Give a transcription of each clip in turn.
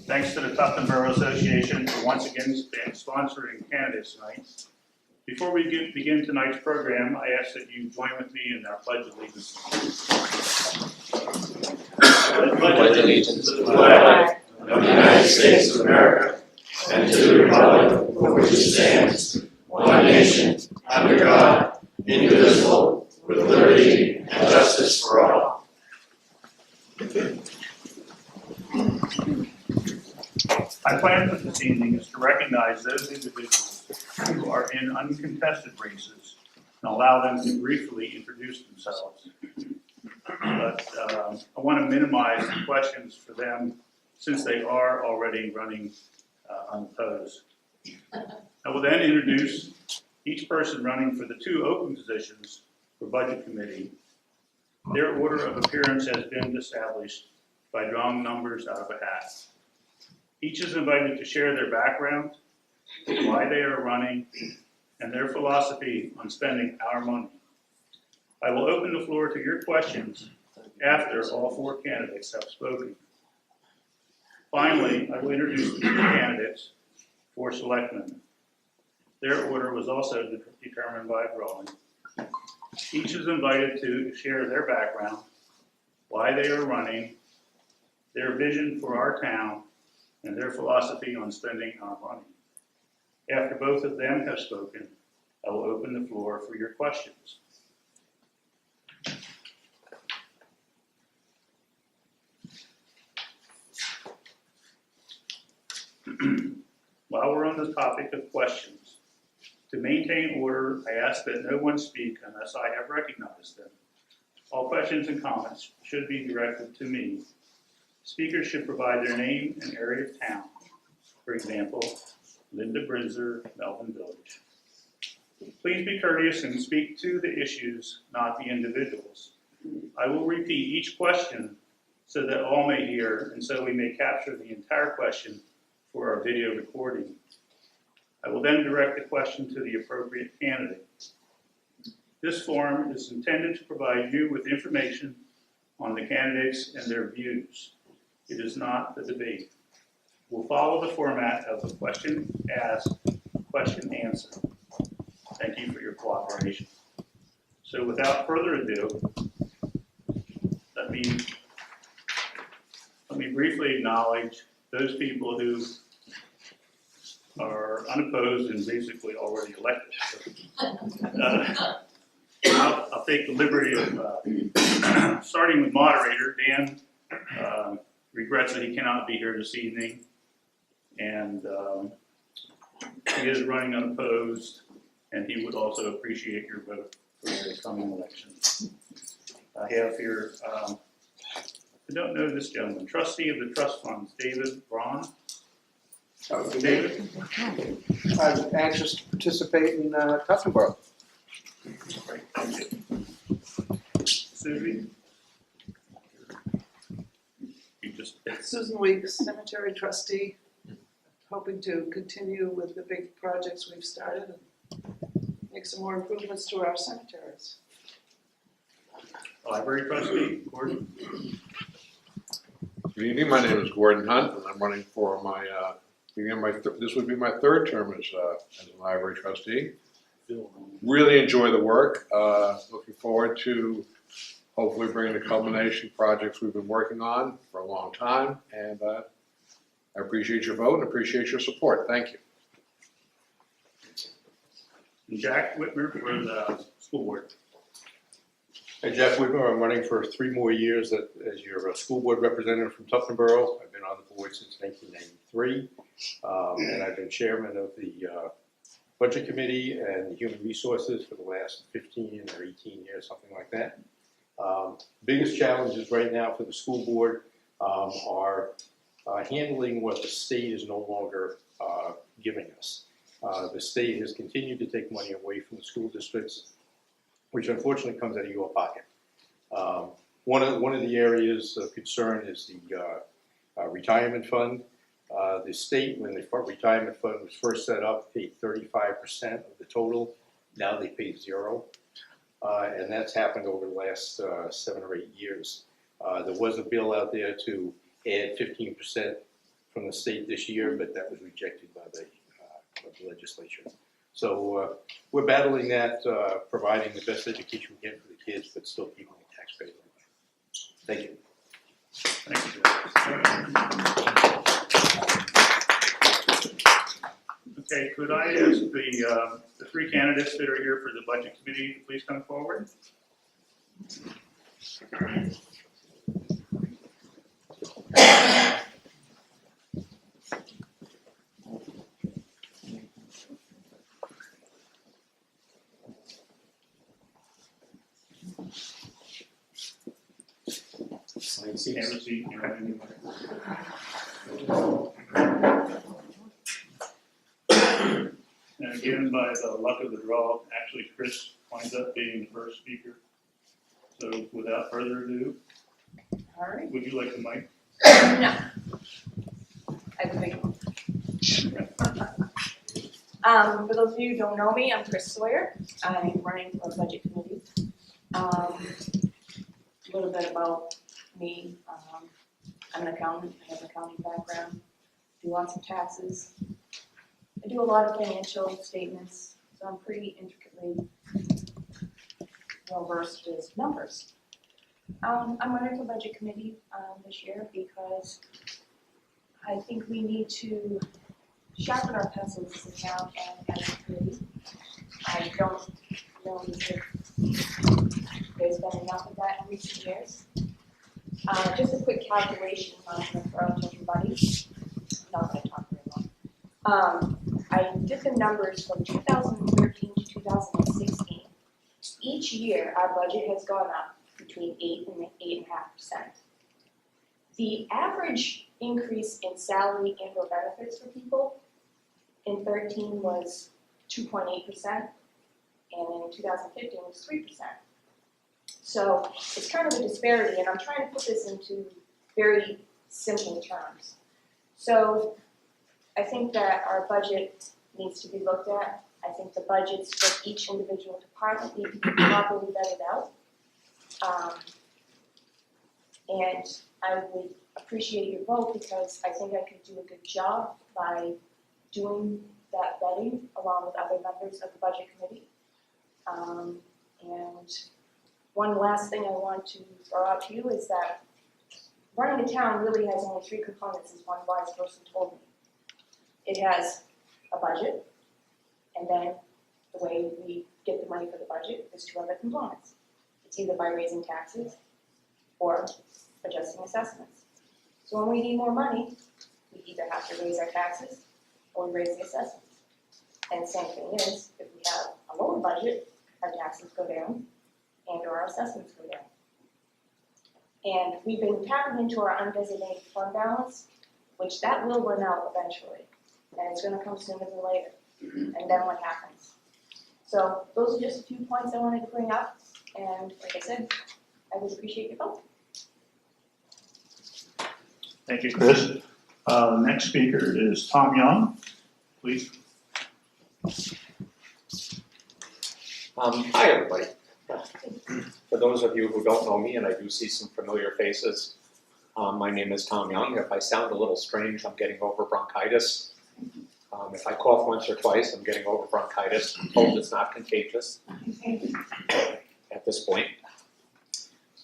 Thanks to the Tufton Borough Association for once again sponsoring candidates tonight. Before we begin tonight's program, I ask that you join with me in our Pledge of Allegiance. I pledge allegiance to the flag of the United States of America and to the republic for which it stands, one nation, under God, indivisible, with liberty and justice for all. My plan for this evening is to recognize those individuals who are in uncontested races and allow them to briefly introduce themselves. But I want to minimize the questions for them since they are already running unopposed. I will then introduce each person running for the two open positions for Budget Committee. Their order of appearance has been established by drawing numbers out of a hat. Each is invited to share their background, why they are running, and their philosophy on spending our money. I will open the floor to your questions after all four candidates have spoken. Finally, I will introduce the two candidates for Selectmen. Their order was also determined by drawing. Each is invited to share their background, why they are running, their vision for our town, and their philosophy on spending our money. After both of them have spoken, I will open the floor for your questions. While we're on the topic of questions, to maintain order, I ask that no one speak unless I have recognized them. All questions and comments should be directed to me. Speakers should provide their name and area of town. For example, Linda Brinzer, Melvin Village. Please be courteous and speak to the issues, not the individuals. I will repeat each question so that all may hear and so we may capture the entire question for our video recording. I will then direct the question to the appropriate candidate. This forum is intended to provide you with information on the candidates and their views. It is not a debate. We'll follow the format of a question asked, question answer. Thank you for your cooperation. So without further ado, let me briefly acknowledge those people who are unopposed and basically already elected. I'll take the liberty of starting with moderator. Dan regrets that he cannot be here this evening, and he is running unopposed, and he would also appreciate your vote for the coming election. I have here, I don't know this gentleman, trustee of the trust funds, David Braun. David? I'm anxious to participate in Tufton Borough. Great, thank you. Susie? You just... Susan Weeks, cemetery trustee, hoping to continue with the big projects we've started and make some more improvements to our cemeteries. Library trustee, Gordon? Good evening, my name is Gordon Hunt, and I'm running for my, this would be my third term as a library trustee. Really enjoy the work, looking forward to hopefully bringing the culmination projects we've been working on for a long time, and I appreciate your vote and appreciate your support. Thank you. And Jack Whitmer for the school board. Hey, Jeff Whitmer, I'm running for 3 more years as your school board representative from Tufton Borough. I've been on the board since 1993, and I've been chairman of the Budget Committee and the Human Resources for the last 15 or 18 years, something like that. Biggest challenges right now for the school board are handling what the state is no longer giving us. The state has continued to take money away from the school districts, which unfortunately comes out of your pocket. One of the areas of concern is the retirement fund. The state, when the retirement fund was first set up, paid 35% of the total. Now they pay 0. And that's happened over the last 7 or 8 years. There was a bill out there to add 15% from the state this year, but that was rejected by the legislature. So we're battling that, providing the best education we can for the kids, but still keeping the taxpayers in mind. Thank you. Thank you. Okay, could I ask the three candidates that are here for the budget committee to please come forward? Have a seat. And again, by the luck of the draw, actually Chris winds up being the first speaker. So without further ado, All right. would you like the mic? No. I can make one. For those of you who don't know me, I'm Chris Sawyer. I'm running for the budget committee. A little bit about me. I'm an accountant. I have an accounting background. Do lots of taxes. I do a lot of financial statements, so I'm pretty intricately well versed with numbers. I'm running for budget committee this year because I think we need to sharpen our pencils as a town and as a committee. I don't know if there's been enough of that in recent years. Just a quick calculation for everybody. I'm not going to talk very long. I did the numbers from 2013 to 2016. Each year, our budget has gone up between 8 and 8.5%. The average increase in salary and or benefits for people in 13 was 2.8%, and in 2015 was 3%. So it's kind of a disparity, and I'm trying to put this into very simple terms. So I think that our budget needs to be looked at. I think the budgets for each individual department need to be properly vetted out. And I would appreciate your vote because I think I could do a good job by doing that vetting along with other members of the budget committee. And one last thing I want to throw out to you is that running a town really has only 3 components, as one wise person told me. It has a budget, and then the way we get the money for the budget is 2 other components. It's either by raising taxes or adjusting assessments. So when we need more money, we either have to raise our taxes or we raise the assessments. And the same thing is, if we have a lower budget, our taxes go down and or our assessments go down. And we've been tapping into our undesignated fund balance, which that will run out eventually. And it's gonna come sooner than later. And then what happens? So those are just a few points I wanted to bring up. And like I said, I would appreciate your vote. Thank you, Chris. Next speaker is Tom Young, please. Hi, everybody. For those of you who don't know me, and I do see some familiar faces, my name is Tom Young. If I sound a little strange, I'm getting over bronchitis. If I cough once or twice, I'm getting over bronchitis. I'm told it's not contagious at this point.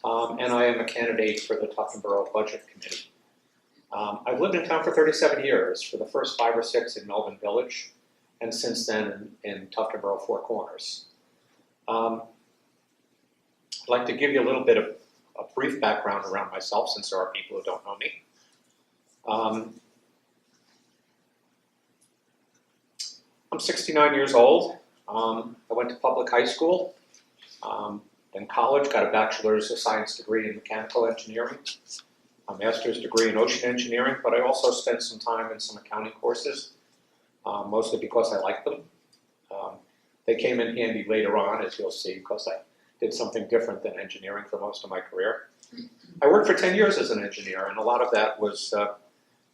And I am a candidate for the Tufton Borough Budget Committee. I've lived in town for 37 years, for the first 5 or 6 in Melvin Village, and since then in Tufton Borough Four Corners. I'd like to give you a little bit of a brief background around myself, since there are people who don't know me. I'm 69 years old. I went to public high school, then college, got a bachelor's of science degree in mechanical engineering, a master's degree in ocean engineering, but I also spent some time in some accounting courses, mostly because I liked them. They came in handy later on, as you'll see, because I did something different than engineering for most of my career. I worked for 10 years as an engineer, and a lot of that was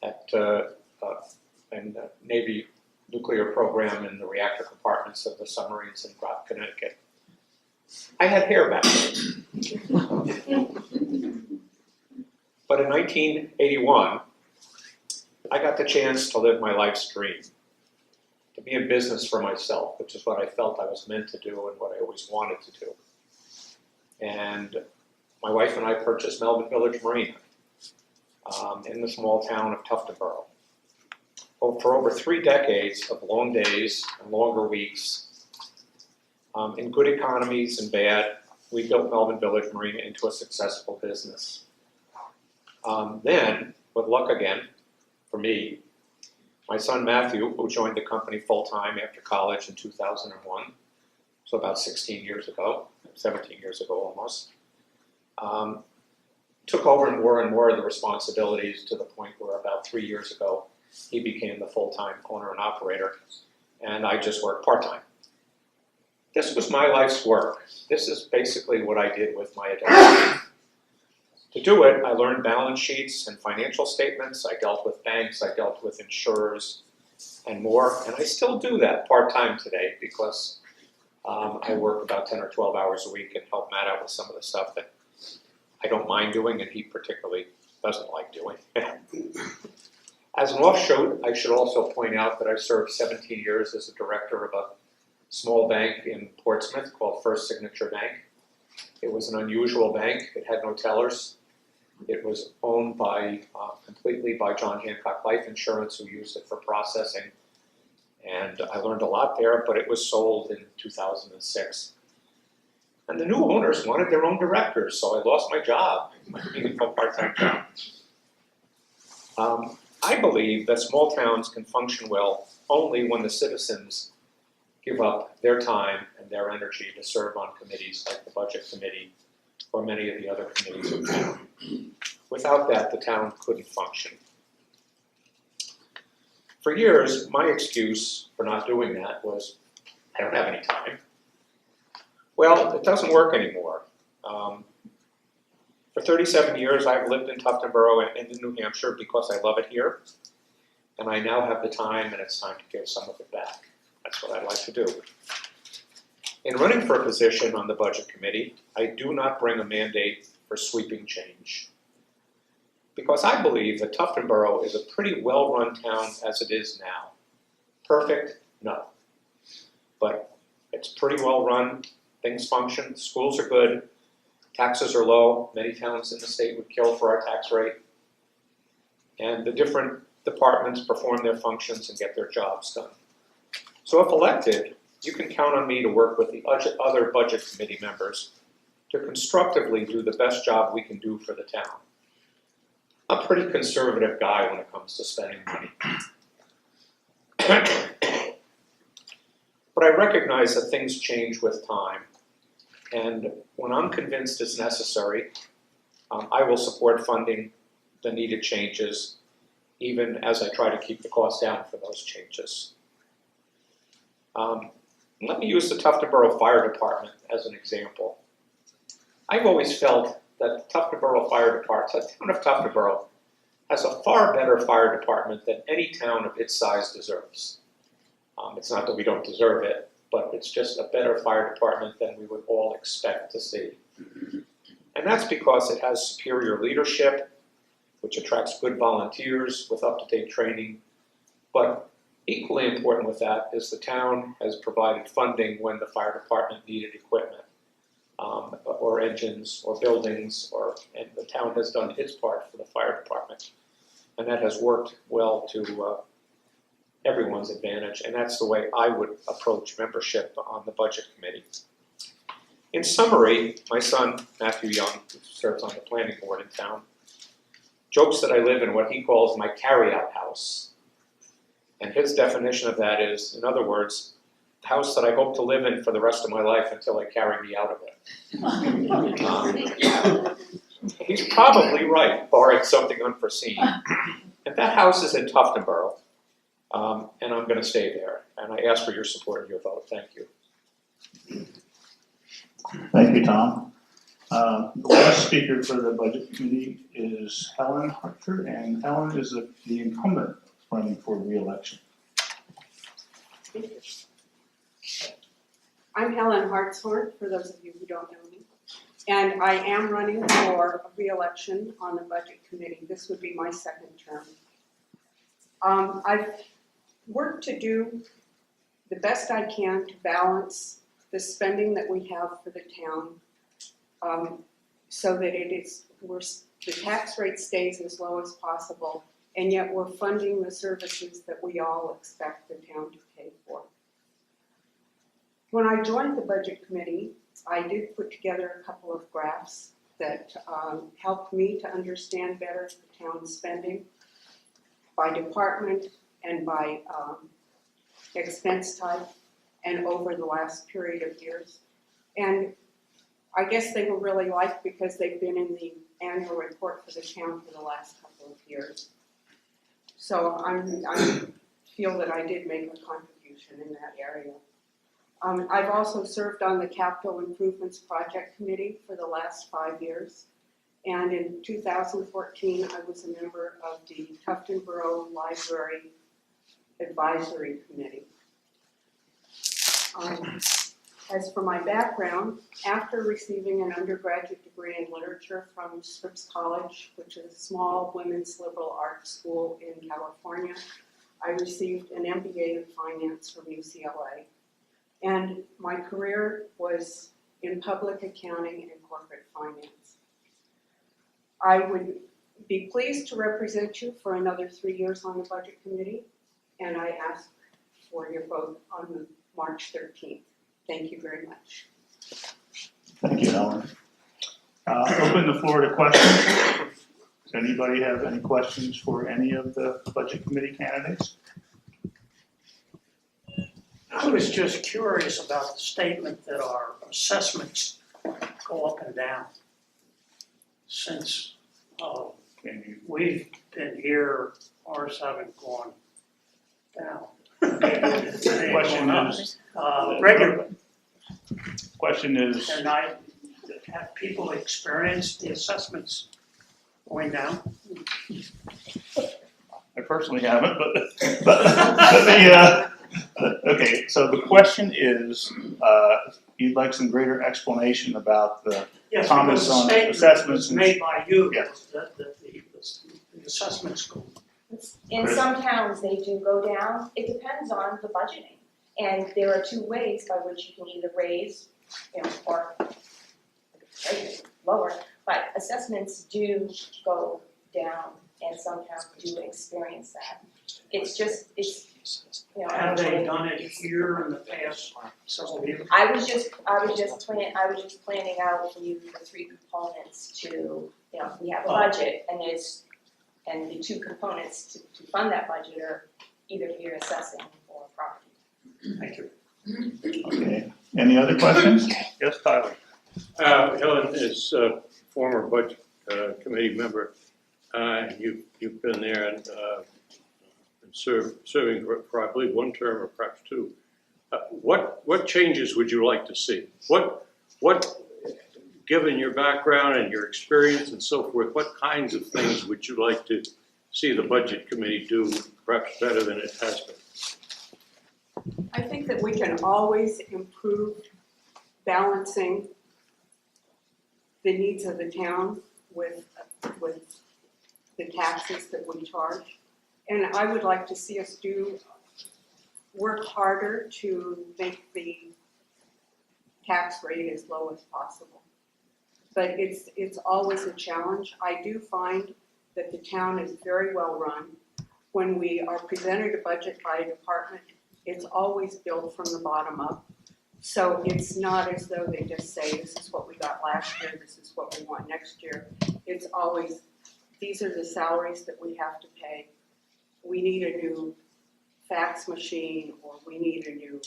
in the Navy nuclear program in the reactor compartments of the submarines in Groton, Connecticut. I had hair back then. But in 1981, I got the chance to live my life's dream, to be in business for myself, which is what I felt I was meant to do and what I always wanted to do. And my wife and I purchased Melvin Village Marina in the small town of Tuftonboro. For over 3 decades of long days and longer weeks, in good economies and bad, we built Melvin Village Marina into a successful business. Then, with luck again, for me, my son Matthew, who joined the company full-time after college in 2001, so about 16 years ago, 17 years ago almost, took over more and more of the responsibilities to the point where about 3 years ago, he became the full-time owner and operator, and I just worked part-time. This was my life's work. This is basically what I did with my adult life. To do it, I learned balance sheets and financial statements, I dealt with banks, I dealt with insurers, and more, and I still do that part-time today because I work about 10 or 12 hours a week and help Matt out with some of the stuff that I don't mind doing and he particularly doesn't like doing. As an offshoot, I should also point out that I served 17 years as a director of a small bank in Portsmouth called First Signature Bank. It was an unusual bank. It had no tellers. It was owned completely by John Hancock Life Insurance, who used it for processing. And I learned a lot there, but it was sold in 2006. And the new owners wanted their own directors, so I lost my job, being a part-time job. I believe that small towns can function well only when the citizens give up their time and their energy to serve on committees like the Budget Committee or many of the other committees in town. Without that, the town couldn't function. For years, my excuse for not doing that was, I don't have any time. Well, it doesn't work anymore. For 37 years, I've lived in Tuftonboro and in New Hampshire because I love it here. And I now have the time, and it's time to give some of it back. That's what I'd like to do. In running for a position on the Budget Committee, I do not bring a mandate for sweeping change. Because I believe that Tuftonboro is a pretty well-run town as it is now. Perfect? No. But it's pretty well-run, things function, schools are good, taxes are low, many towns in the state would kill for our tax rate, and the different departments perform their functions and get their jobs done. So if elected, you can count on me to work with the other Budget Committee members to constructively do the best job we can do for the town. I'm a pretty conservative guy when it comes to spending money. But I recognize that things change with time. And when I'm convinced it's necessary, I will support funding the needed changes, even as I try to keep the cost down for those changes. Let me use the Tuftonboro Fire Department as an example. I've always felt that the Tuftonboro Fire Department, the town of Tuftonboro, has a far better fire department than any town of its size deserves. It's not that we don't deserve it, but it's just a better fire department than we would all expect to see. And that's because it has superior leadership, which attracts good volunteers with up-to-date training. But equally important with that is the town has provided funding when the fire department needed equipment, or engines, or buildings, and the town has done its part for the fire department. And that has worked well to everyone's advantage, and that's the way I would approach membership on the Budget Committee. In summary, my son, Matthew Young, who serves on the planning board in town, jokes that I live in what he calls my carry-out house. And his definition of that is, in other words, the house that I hope to live in for the rest of my life until they carry me out of it. He's probably right, barring something unforeseen. And that house is in Tuftonboro. And I'm going to stay there. And I ask for your support and your vote. Thank you. Thank you, Tom. The last speaker for the Budget Committee is Helen Hartford, and Helen is the incumbent running for re-election. I'm Helen Hartshorn, for those of you who don't know me. And I am running for a re-election on the Budget Committee. This would be my second term. I've worked to do the best I can to balance the spending that we have for the town, so that the tax rate stays as low as possible, and yet we're funding the services that we all expect the town to pay for. When I joined the budget committee, I did put together a couple of graphs that helped me to understand better the town's spending by department and by expense type and over the last period of years. And I guess they were really liked because they've been in the annual report for the town for the last couple of years. So I feel that I did make a contribution in that area. I've also served on the Capital Improvements Project Committee for the last 5 years. And in 2014, I was a member of the Tufton Borough Library Advisory Committee. As for my background, after receiving an undergraduate degree in literature from Scripps College, which is a small women's liberal arts school in California, I received an MBA in finance from UCLA. And my career was in public accounting and corporate finance. I would be pleased to represent you for another 3 years on the budget committee, and I ask for your vote on March 13th. Thank you very much. Thank you, Ellen. Open the floor to questions. Does anybody have any questions for any of the budget committee candidates? I was just curious about the statement that our assessments go up and down. Since we've been here, ours haven't gone down. They've Question gone up, is, regularly. question is, And have people experienced the assessments going down? I personally haven't, okay, so the question is, you'd like some greater explanation about the Yes, comments because the on statement assessments was and- made by you, Yes. that the assessments go. In Chris? some towns, they do go down. It depends on the budgeting. And there are two ways by which you can either raise, or raise it lower, but assessments do go down, and some towns do experience that. It's, Have they done it here in the past several years? I was just planning out for you the three components to, we have a budget, and the two components to fund that budget are either your assessing or property. Thank you. okay, any other questions? Yes, Tyler? Helen, as a former budget committee member, you've been there and serving for I believe 1 term or perhaps 2. What changes would you like to see? What given your background and your experience and so forth, what kinds of things would you like to see the budget committee do perhaps better than it has been? I think that we can always improve balancing the needs of the town with the taxes that we charge. And I would like to see us work harder to make the tax rate as low as possible. But it's always a challenge. I do find that the town is very well run. When we are presented a budget by a department, it's always built from the bottom up. So it's not as though they just say, this is what we got last year, this is what we want next year. It's always, these are the salaries that we have to pay. We need a new fax machine, or we need a new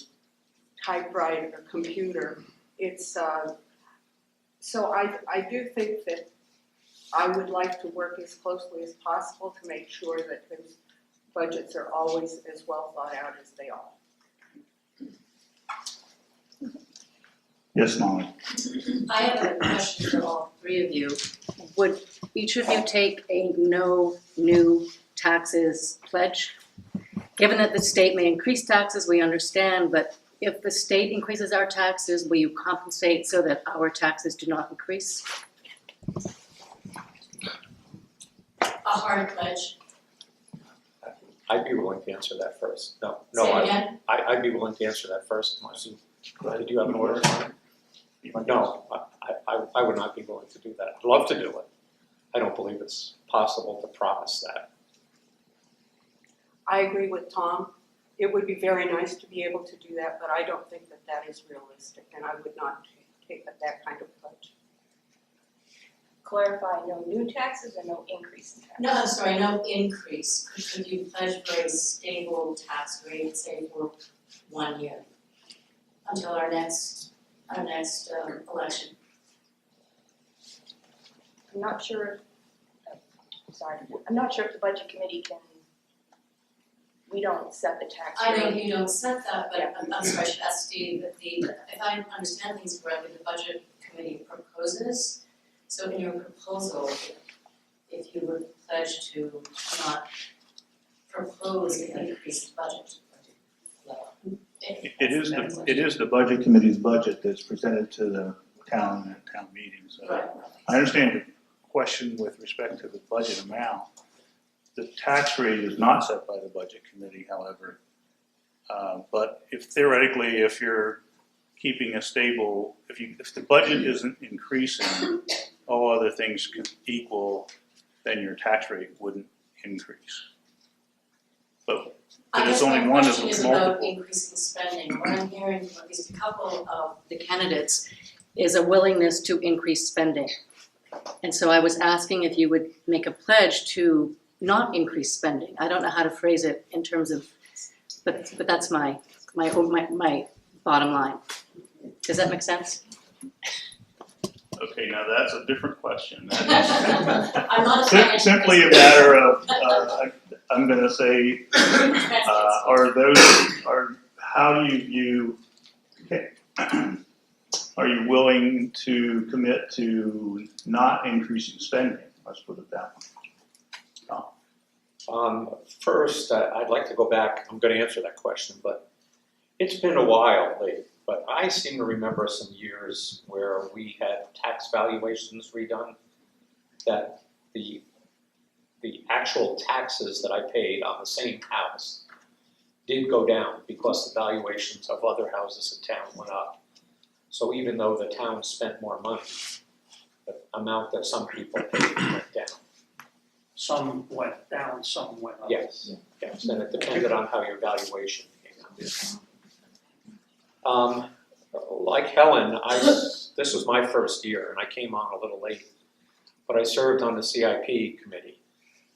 typewriter or computer. It's, so I do think that I would like to work as closely as possible to make sure that those budgets are always as well thought out as they are. Yes, Molly? I have a question for all three of you. Would each of you take a no new taxes pledge? Given that the state may increase taxes, we understand, but if the state increases our taxes, will you compensate so that our taxes do not increase? A hard pledge. I'd be willing to answer that first. No, Say it I, again? I'd be willing to answer that first, Marcy. Did you have an order on it? No, I would not be willing to do that. I'd love to do it. I don't believe it's possible to promise that. I agree with Tom. It would be very nice to be able to do that, but I don't think that that is realistic, and I would not take that kind of pledge. Clarify, no new taxes or no increase in taxes? No, I'm sorry, no increase. Could you pledge for a stable tax rate, say for 1 year? Until our next election? I'm not sure, I'm not sure if the budget committee can, we don't set the tax I rate. know you don't set that, but I'm sorry, I should ask Steve, that if I understand things correctly, the budget committee proposes. So in your proposal, if you would pledge to not propose an increased budget level. It is the budget committee's budget that's presented to the town at town meetings. Right. I understand your question with respect to the budget amount. The tax rate is not set by the budget committee, however. But if you're keeping a stable, if the budget isn't increasing, all other things equal, then your tax rate wouldn't increase. But it's only one of I guess my question is about multiple. increasing spending. What I'm hearing from at least a couple of the candidates is a willingness to increase spending. And so I was asking if you would make a pledge to not increase spending. I don't know how to phrase it in terms of, but that's my bottom line. Does that make sense? Okay, now that's a different question. I'm not saying Simply a matter of, I'm gonna say, how do you view, are you willing to commit to not increasing spending? Let's put it that way. First, I'd like to go back, I'm gonna answer that question, but it's been a while lately. But I seem to remember some years where we had tax valuations redone, that the actual taxes that I paid on the same house did go down because the valuations of other houses in town went up. So even though the town spent more money, the amount that some people paid went down. Some went down, some went up. Yes, yes, and it depended on how your valuation came out. Like Helen, this was my first year and I came on a little late, but I served on the CIP committee.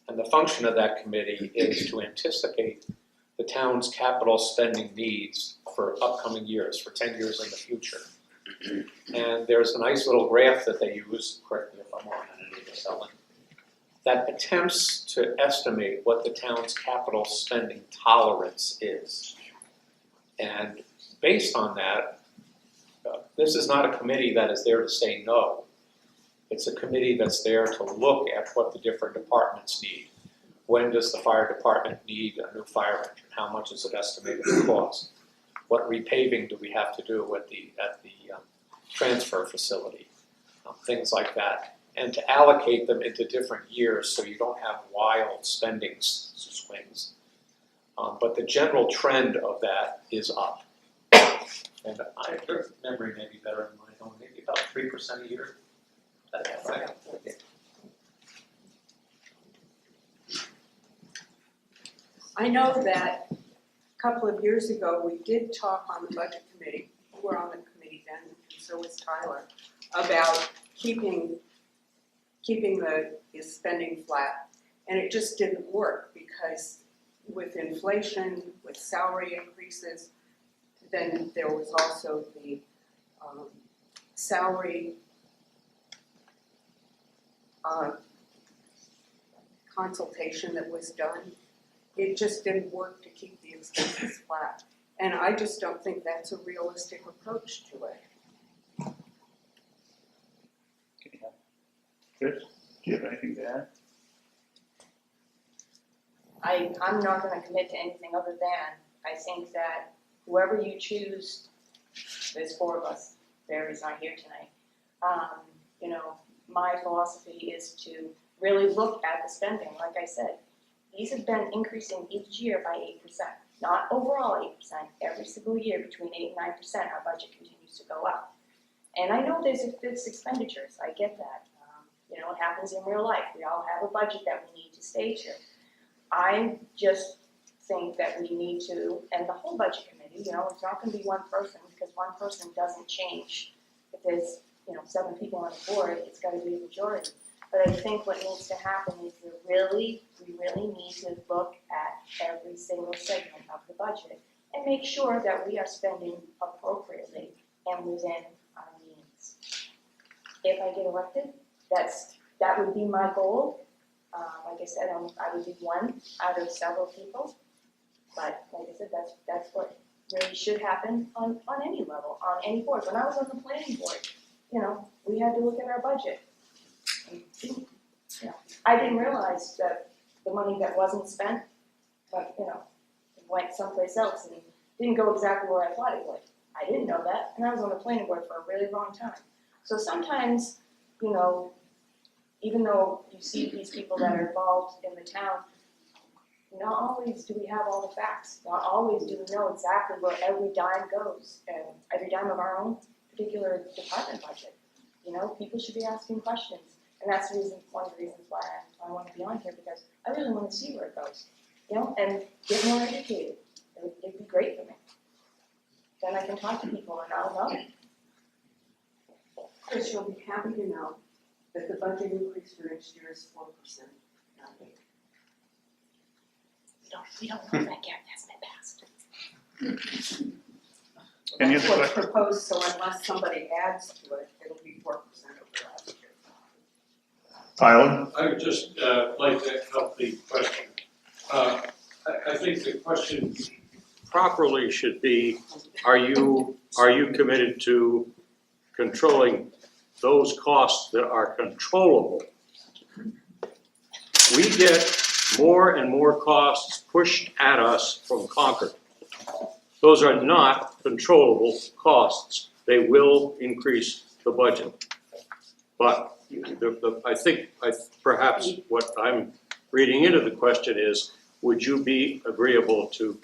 And the function of that committee is to anticipate the town's capital spending needs for upcoming years, for 10 years in the future. And there's a nice little graph that they use, correct me if I'm wrong, Helen, that attempts to estimate what the town's capital spending tolerance is. And based on that, this is not a committee that is there to say no. It's a committee that's there to look at what the different departments need. When does the fire department need a new fire engine? How much is it estimated to cost? What repaving do we have to do at the transfer facility? Things like that. And to allocate them into different years so you don't have wild spending swings. But the general trend of that is up. And your memory may be better than mine, maybe about 3% a year. That's right. I know that a couple of years ago, we did talk on the budget committee, we were on the committee then, and so was Tyler, about keeping the spending flat. And it just didn't work because with inflation, with salary increases, then there was also the salary consultation that was done. It just didn't work to keep the expenses flat. And I just don't think that's a realistic approach to it. Chris, do you have anything to add? I'm not gonna commit to anything other than, I think that whoever you choose, there's 4 of us, Barry's not here tonight. My philosophy is to really look at the spending, like I said. these have been increasing each year by 8%. Not overall 8%, every single year between 8 and 9%, our budget continues to go up. And I know there's fixed expenditures, I get that. You know, it happens in real life, we all have a budget that we need to stay to. I just think that we need to, and the whole budget committee, you know, it's not gonna be one person, because one person doesn't change. If there's, you know, 7 people on the board, it's gotta be a majority. But I think what needs to happen is we really need to look at every single segment of the budget and make sure that we are spending appropriately and within our means. If I get elected, that would be my goal. Like I said, I would be one out of several people. But like I said, that's what really should happen on any level, on any board. When I was on the planning board, you know, we had to look at our budget. And, you know, I didn't realize that the money that wasn't spent, but you know, went someplace else and didn't go exactly where I thought it would. I didn't know that, and I was on the planning board for a really long time. So sometimes, you know, even though you see these people that are involved in the town, not always do we have all the facts. Not always do we know exactly where every dime goes, and every dime of our own particular department budget. You know, people should be asking questions, and that's one of the reasons why I want to be on here, because I really want to see where it goes. You know, and get more educated. It'd be great for me. Then I can talk to people, and I'll know. Chris, you'll be happy to know that the budget increase for next year is 4%, not 8%. We don't know that yet, it hasn't been passed. Any That's other what's proposed, so unless somebody adds to it, it'll be 4% over last year. Tyler? I would just like to help the question. I think the question properly should be, are you committed to controlling those costs that are controllable? We get more and more costs pushed at us from Concord. Those are not controllable costs. They will increase the budget. But I think perhaps what I'm reading into the question is, would you be agreeable to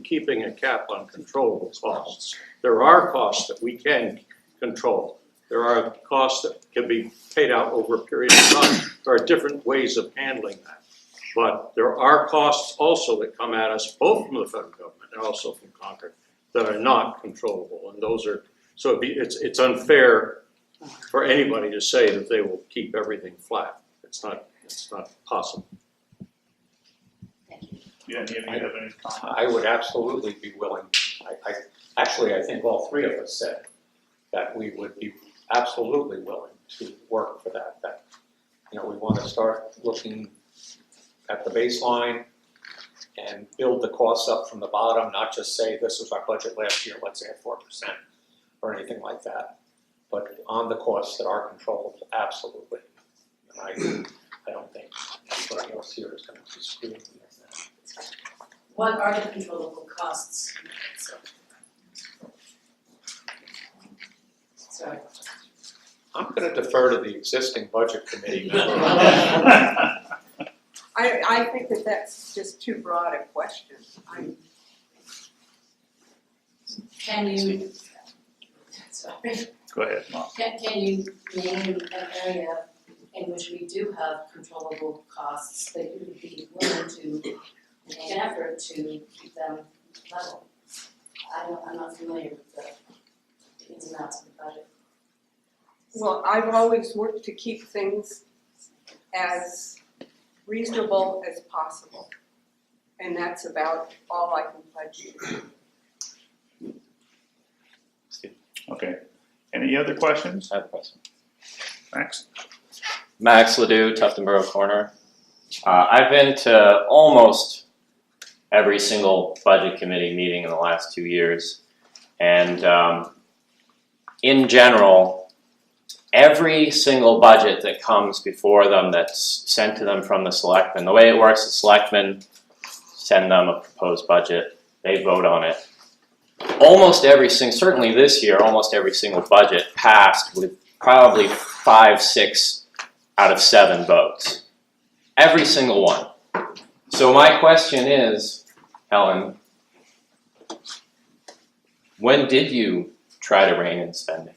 keeping a cap on controllable costs? There are costs that we can control. There are costs that can be paid out over a period of time. There are different ways of handling that. But there are costs also that come at us, both from the federal government and also from Concord, that are not controllable. And those are, so it's unfair for anybody to say that they will keep everything flat. It's not possible. Yeah, do you have any comments? I would absolutely be willing. I think all 3 of us said that we would be absolutely willing to work for that. That, you know, we want to start looking at the baseline and build the costs up from the bottom, not just say this was our budget last year, let's add 4% or anything like that. But on the costs that are controlled, absolutely. And I don't think anybody else here is going to disagree with me on that. What are the controllable costs? Sorry. I'm going to defer to the existing budget committee. I think that that's just too broad a question. Can you, sorry, Go ahead, Mom. can you name an area in which we do have controllable costs that you would be willing to make an effort to keep them level? I'm not familiar with the ins and outs of the budget. Well, I've always worked to keep things as reasonable as possible. And that's about all I can pledge you. Okay. Any other questions? I have a question. Max? Max Ledoux, Tufton Borough Corner. I've been to almost every single budget committee meeting in the last 2 years. And in general, every single budget that comes before them that's sent to them from the selectmen, the way it works, the selectmen send them a proposed budget, they vote on it. Almost every single, certainly this year, almost every single budget passed with probably 5, 6 out of 7 votes. Every single one. So my question is, Helen, when did you try to rein in spending?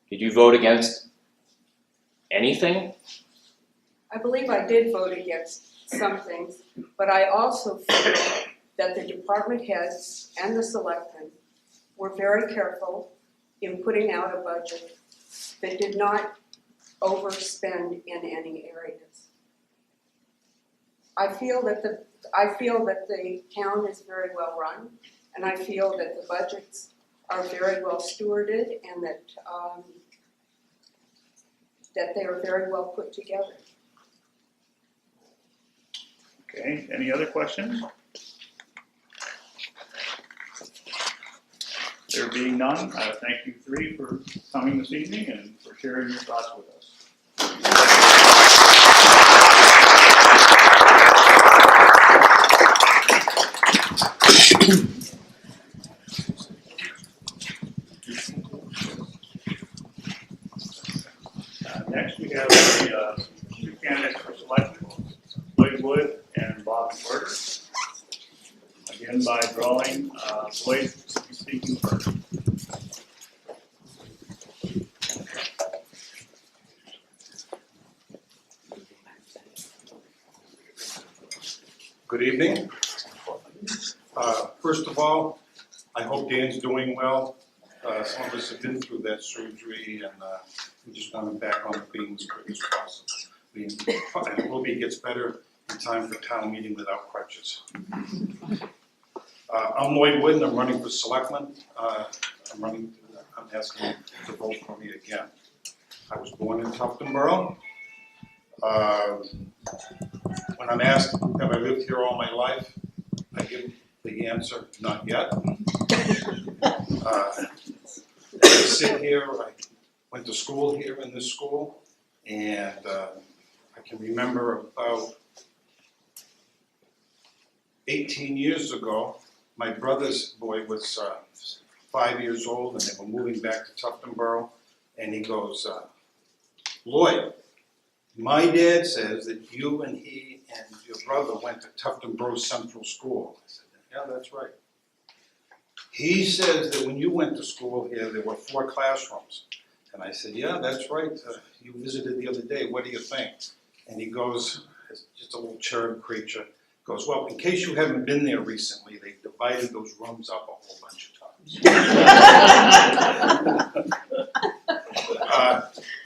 Did you vote against anything? I believe I did vote against some things, but I also feel that the department heads and the selectmen were very careful in putting out a budget that did not overspend in any areas. I feel that the town is very well run, and I feel that the budgets are very well stewarded and that they are very well put together. Okay, any other questions? There being none, thank you three for coming this evening and for sharing your thoughts with us. Next we have the two candidates for selection, Lloyd Wood and Bob McWhirter. Again, by drawing, Lloyd will be speaking first. Good evening. First of all, I hope Dan's doing well. Some of us have been through that surgery and we just want him back on the feet as quick as possible. I hope he gets better in time for town meeting without crutches. I'm Lloyd Wood and I'm running for Selectmen. I'm asking you to vote for me again. I was born in Tufton Borough. When I'm asked, have I lived here all my life? I give the answer, not yet. I sit here, I went to school here in this school, and I can remember about 18 years ago, my brother's boy was 5 years old, and they were moving back to Tufton Borough, and he goes, Lloyd, my dad says that you and he and your brother went to Tufton Borough Central School. I said, yeah, that's right. He says that when you went to school here, there were 4 classrooms. And I said, yeah, that's right. You visited the other day. What do you think? And he goes, it's just a little cherub creature, goes, well, in case you haven't been there recently, they divided those rooms up a whole bunch of times.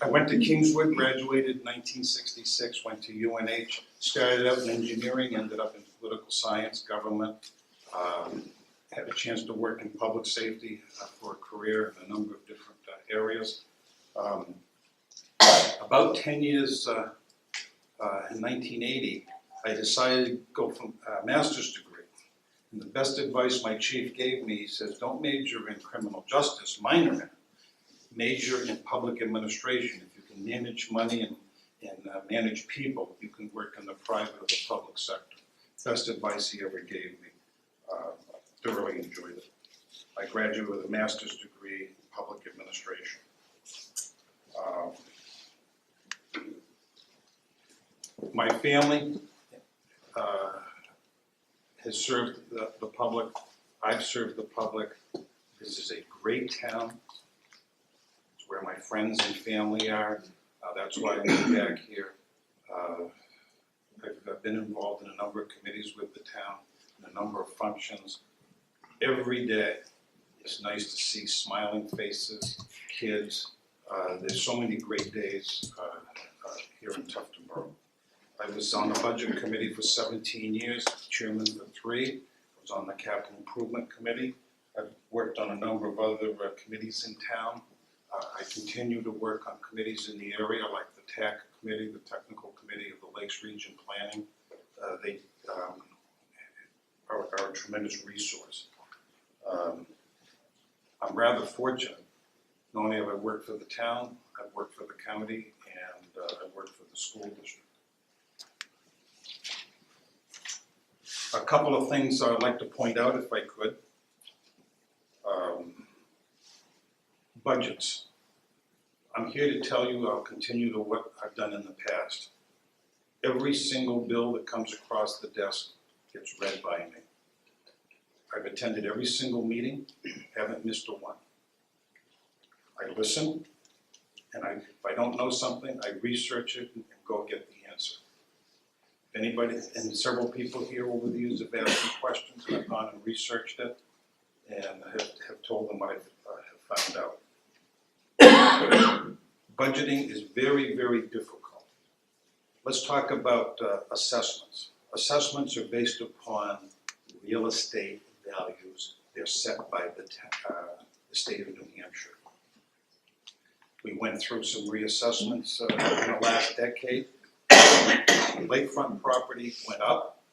I went to Kingswood, graduated in 1966, went to UNH, started out in engineering, ended up in political science, government, had a chance to work in public safety for a career in a number of different areas. About 10 years in 1980, I decided to go for a master's degree. And the best advice my chief gave me, he says, don't major in criminal justice, minor in it. Major in public administration. If you can manage money and manage people, you can work in the private or the public sector. Best advice he ever gave me. Thoroughly enjoyed it. I graduated with a master's degree in public administration. My family has served the public. I've served the public. This is a great town. It's where my friends and family are. That's why I moved back here. I've been involved in a number of committees with the town, in a number of functions. Every day, it's nice to see smiling faces, kids. There's so many great days here in Tufton Borough. I was on the budget committee for 17 years, chairman for 3. I was on the capital improvement committee. I've worked on a number of other committees in town. I continue to work on committees in the area, like the TAC committee, the technical committee of the Lakes Region Planning. They are a tremendous resource. I'm rather fortunate. Not only have I worked for the town, I've worked for the county, and I've worked for the school district. A couple of things I'd like to point out, if I could. Budgets. I'm here to tell you I'll continue to what I've done in the past. Every single bill that comes across the desk gets read by me. I've attended every single meeting, haven't missed a one. I listen, and if I don't know something, I research it and go get the answer. If anybody, and several people here over the years have asked me questions, and I've gone and researched it, and have told them what I have found out. Budgeting is very, very difficult. Let's talk about assessments. Assessments are based upon real estate values. They're set by the state of New Hampshire. We went through some reassessments in the last decade. Lakefront property went up.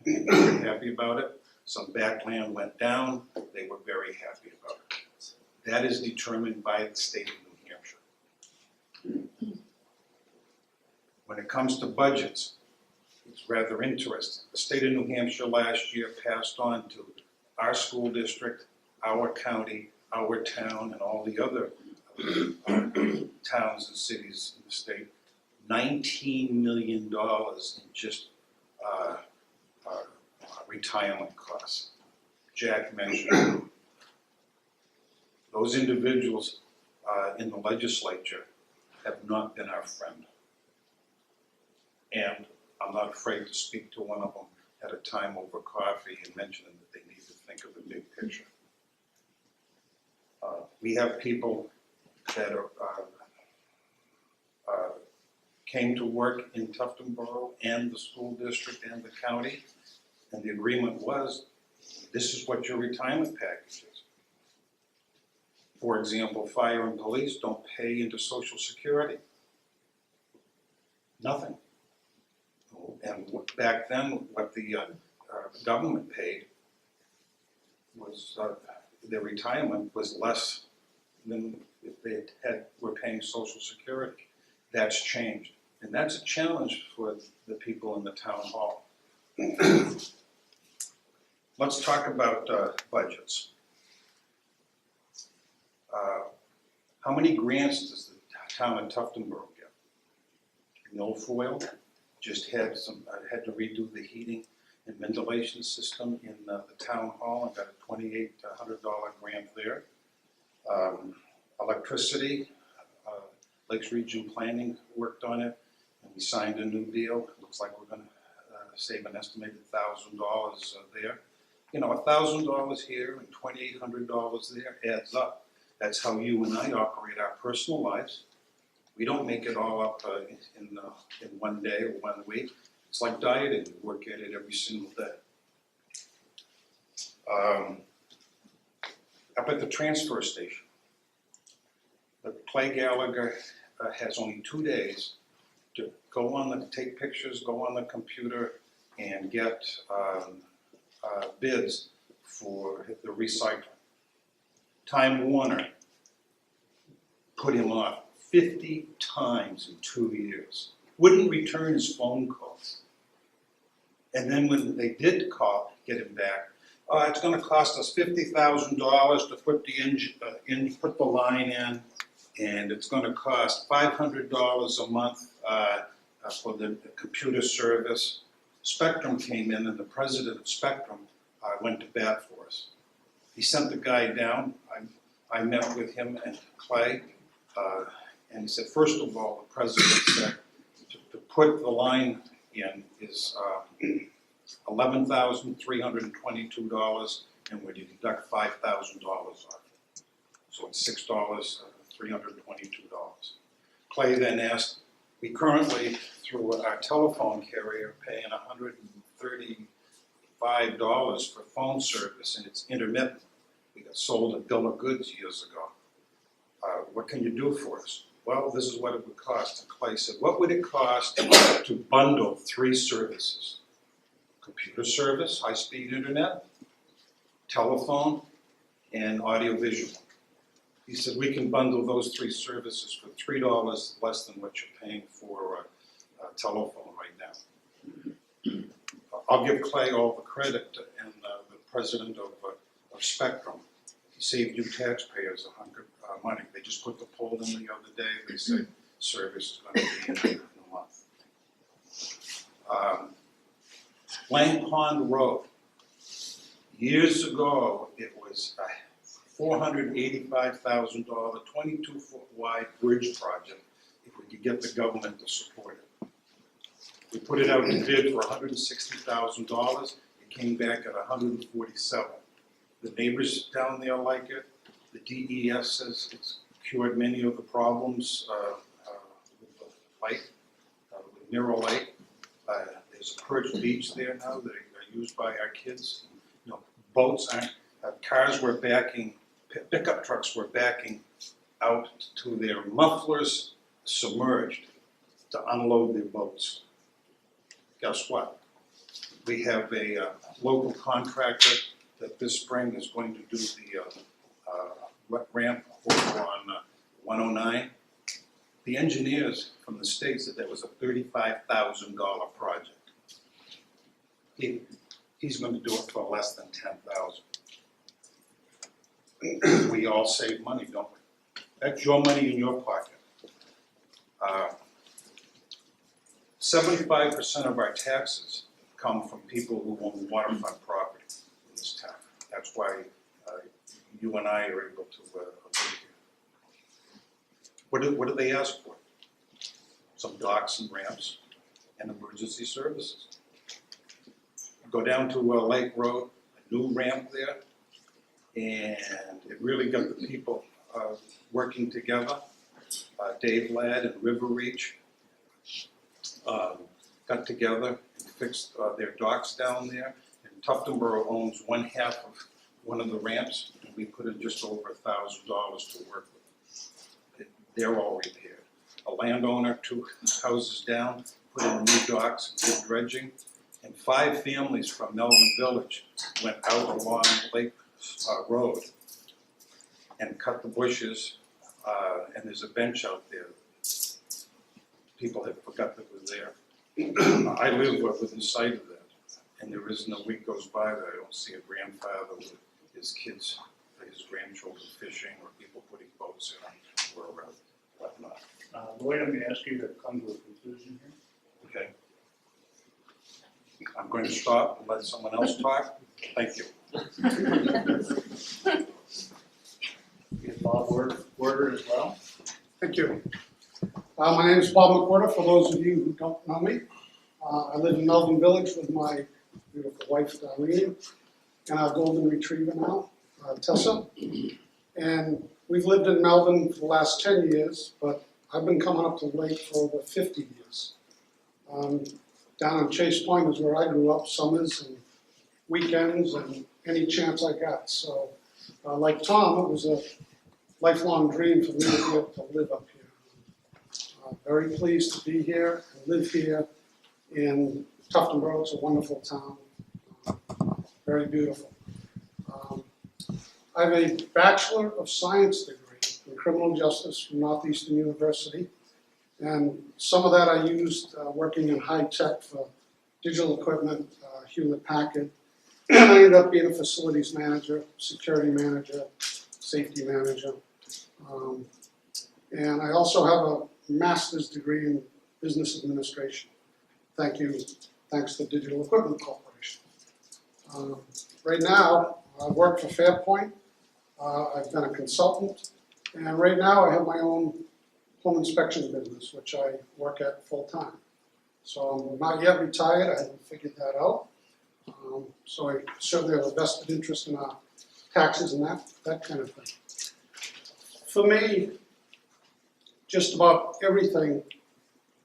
They were very happy about it. Some backland went down. They were very happy about it. That is determined by the state of New Hampshire. When it comes to budgets, it's rather interesting. The state of New Hampshire last year passed on to our school district, our county, our town, and all the other towns and cities in the state, $19 million in just retirement costs. Jack mentioned those individuals in the legislature have not been our friend. And I'm not afraid to speak to one of them at a time over coffee and mention that they need to think of the big picture. We have people that came to work in Tufton Borough and the school district and the county, and the agreement was, this is what your retirement package is. For example, fire and police don't pay into Social Security. Nothing. And back then, what the government paid was, their retirement was less than if they were paying Social Security. That's changed. And that's a challenge for the people in the town hall. Let's talk about budgets. How many grants does the town of Tufton Borough get? Milfoil just had to redo the heating and ventilation system in the town hall and got a $2,800 grant there. Electricity, Lakes Region Planning worked on it, and we signed a new deal. It looks like we're gonna save an estimated $1,000 there. You know, $1,000 here and $2,800 there adds up. That's how you and I operate our personal lives. We don't make it all up in one day or 1 week. It's like dieting. We work at it every single day. Up at the transfer station, Clay Gallagher has only 2 days to take pictures, go on the computer, and get bids for the recycling. Time Warner put him off 50 times in 2 years. Wouldn't return his phone calls. And then when they did get him back, it's going to cost us $50,000 to put put the line in, and it's going to cost $500 a month for the computer service. Spectrum came in, and the president of Spectrum went to bat for us. He sent the guy down. I met with him and Clay, and he said, first of all, the president said to put the line in is $11,322, and we deduct $5,000 off. So it's $6, $322. Clay then asked, we currently, through our telephone carrier, paying $135 for phone service, and it's intermittent. We got sold a bill of goods years ago. What can you do for us? Well, this is what it would cost. And Clay said, what would it cost to bundle 3 services? Computer service, high-speed internet, telephone, and audiovisual. He said, we can bundle those 3 services for $3 less than what you're paying for telephone right now. I'll give Clay all the credit, and the president of Spectrum. He saved you taxpayers money. They just put the poll in the other day. They said service is going to be in a month. Lang Pond Road. Years ago, it was a $485,000, 22-foot wide bridge project, if we could get the government to support it. We put it out to bid for $160,000, it came back at $147,000. The neighbors down there like it, the DES says it's cured many of the problems with the lake, with Mirror Lake. There's a perch beach there now that are used by our kids. You know, boats aren't, cars were backing, pickup trucks were backing out to their mufflers submerged to unload their boats. Guess what? We have a local contractor that this spring is going to do the ramp over on 109. The engineers from the state said that was a $35,000 project. He's going to do it for less than $10,000. We all save money, don't we? That's your money in your pocket. 75% of our taxes come from people who own waterfront property in this town. That's why you and I are able to live here. What do they ask for? Some docks and ramps and emergency services. Go down to Lake Road, a new ramp there, and it really got the people working together. Dave Ladd and River Reach got together and fixed their docks down there. And Tufton Borough owns one half of one of the ramps, and we put in just over $1,000 to work with. They're all repaired. A landowner 2 houses down put in new docks and did dredging, and 5 families from Melvin Village went out along Lake Road and cut the bushes, and there's a bench out there. People had forgot that was there. I live within sight of that, and there isn't a week goes by that I don't see a grandfather with his kids, his grandchildren fishing, or people putting boats in, or whatnot. Lloyd, I'm going to ask you to come to a conclusion here. Okay. I'm going to stop and let someone else talk. Thank you. We have Bob Werder as well. Thank you. My name is Bob McWhorter, for those of you who don't know me. I live in Melvin Village with my beautiful wife, Darlene, and our golden retriever now, Tessa. And we've lived in Melvin for the last 10 years, but I've been coming up to the lake for over 50 years. Down in Chase Point is where I grew up, summers and weekends and any chance I got. So like Tom, it was a lifelong dream for me to be able to live up here. Very pleased to be here and live here in Tufton Borough. It's a wonderful town, very beautiful. I have a Bachelor of Science degree in Criminal Justice from Northeastern University, and some of that I used working in high tech for digital equipment, Hewlett Packard, and I ended up being a facilities manager, security manager, safety manager, and I also have a master's degree in business administration. Thanks to Digital Equipment Corporation. Right now, I work for Fairpoint. I've been a consultant, and right now I have my own home inspection business, which I work at full time. So I'm not yet retired, I haven't figured that out. So I certainly have a vested interest in our taxes and that kind of thing. For me, just about everything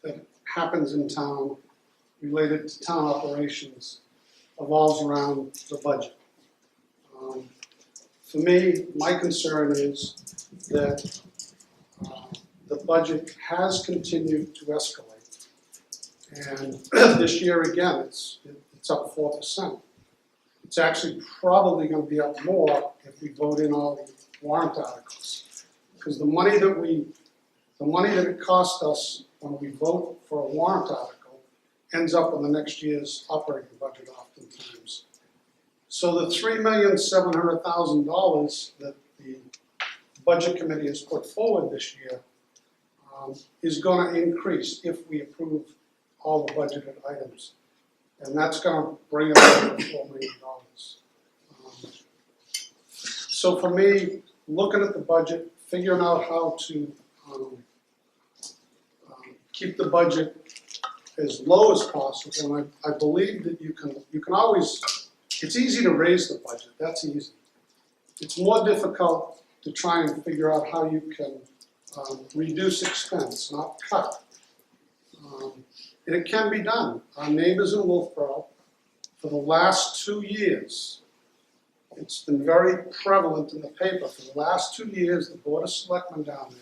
that happens in town related to town operations evolves around the budget. For me, my concern is that the budget has continued to escalate. And this year again, it's up 4%. It's actually probably going to be up more if we vote in all the warrant articles. Because the money that it costs us when we vote for a warrant article ends up in the next year's operating budget oftentimes. So the $3,700,000 that the Budget Committee has put forward this year is going to increase if we approve all the budgeted items. And that's gonna bring it up to $4 million. So for me, looking at the budget, figuring out how to keep the budget as low as possible, and I believe that you can always, it's easy to raise the budget, that's easy. It's more difficult to try and figure out how you can reduce expense, not cut. And it can be done. Our neighbors in Wolfboro, for the last 2 years, it's been very prevalent in the paper. For the last 2 years, the Board of Selectmen down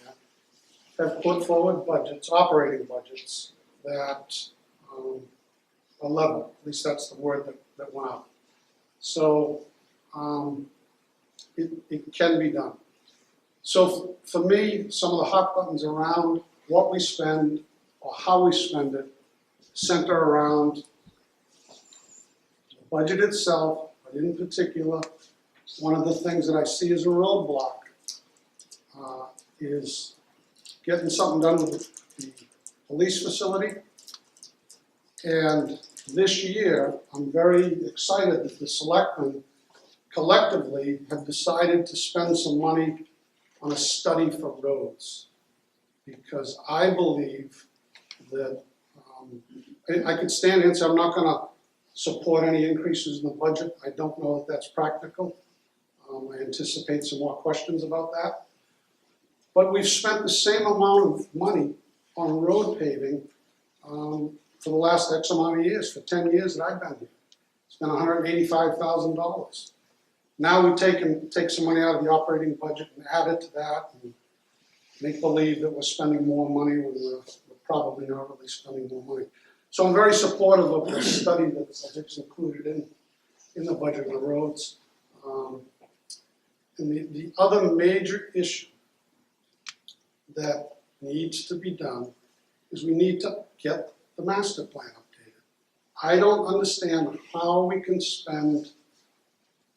there have put forward budgets, operating budgets, that are level. At least that's the word that went out. So it can be done. So for me, some of the hot buttons around what we spend or how we spend it center around the budget itself, but in particular, one of the things that I see as a roadblock is getting something done with the police facility. And this year, I'm very excited that the selectmen collectively have decided to spend some money on a study for roads. Because I believe that, I could stand here and say I'm not gonna support any increases in the budget. I don't know if that's practical. I anticipate some more questions about that. But we've spent the same amount of money on road paving for the last X amount of years, for 10 years that I've been here. It's been $185,000. Now we take some money out of the operating budget and add it to that and make believe that we're spending more money when we're probably not really spending more money. So I'm very supportive of the study that's included in the budget of the roads. And the other major issue that needs to be done is we need to get the master plan updated. I don't understand how we can spend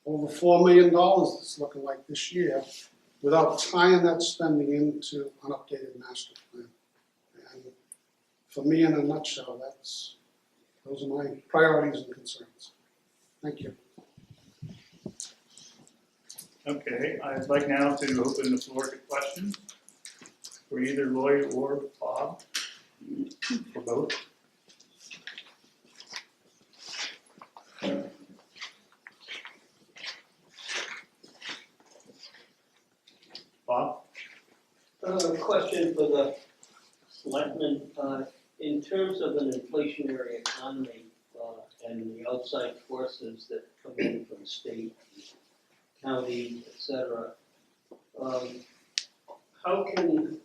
over $4 million, it's looking like this year, without tying that spending into an updated master plan. And for me, in a nutshell, those are my priorities and concerns. Thank you. Okay, I'd like now to open the floor to questions for either Lloyd or Bob, for both. Bob? Question for the selectmen. In terms of an inflationary economy and the outside forces that come in from state, county, et cetera, how can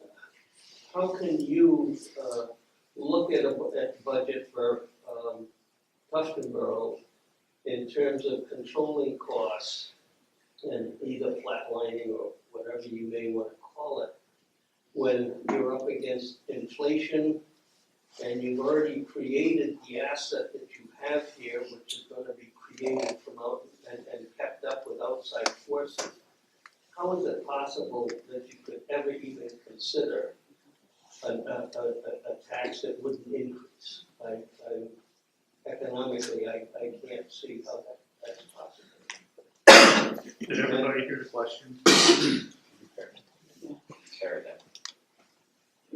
you look at a budget for Tufton Borough in terms of controlling costs and either flatlining or whatever you may want to call it, when you're up against inflation and you've already created the asset that you have here, which is going to be created from out and kept up with outside forces? How is it possible that you could ever even consider a tax that wouldn't increase? Economically, I can't see how that's possible. Did everybody hear the question?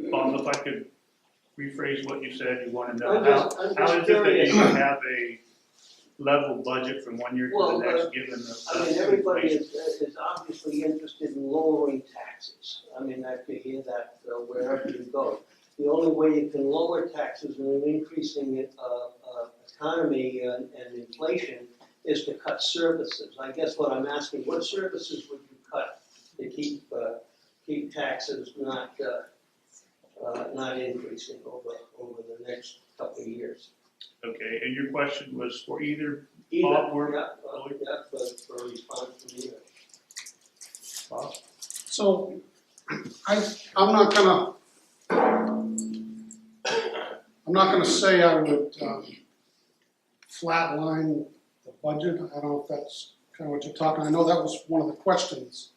Bob, if I could rephrase what you said, you want to know how is it that you can have a level budget from one year to the next, given the everybody is obviously interested in lowering taxes. I mean, I could hear that wherever you go. The only way you can lower taxes in an increasing economy and inflation is to cut services. I guess what I'm asking, what services would you cut to keep taxes not increasing over the next couple of years? Okay, and your question was for either Either, Bob or for a response from either. Bob? So I'm not gonna say I would flatline the budget. I don't know if that's kind of what you're talking. I know that was one of the questions.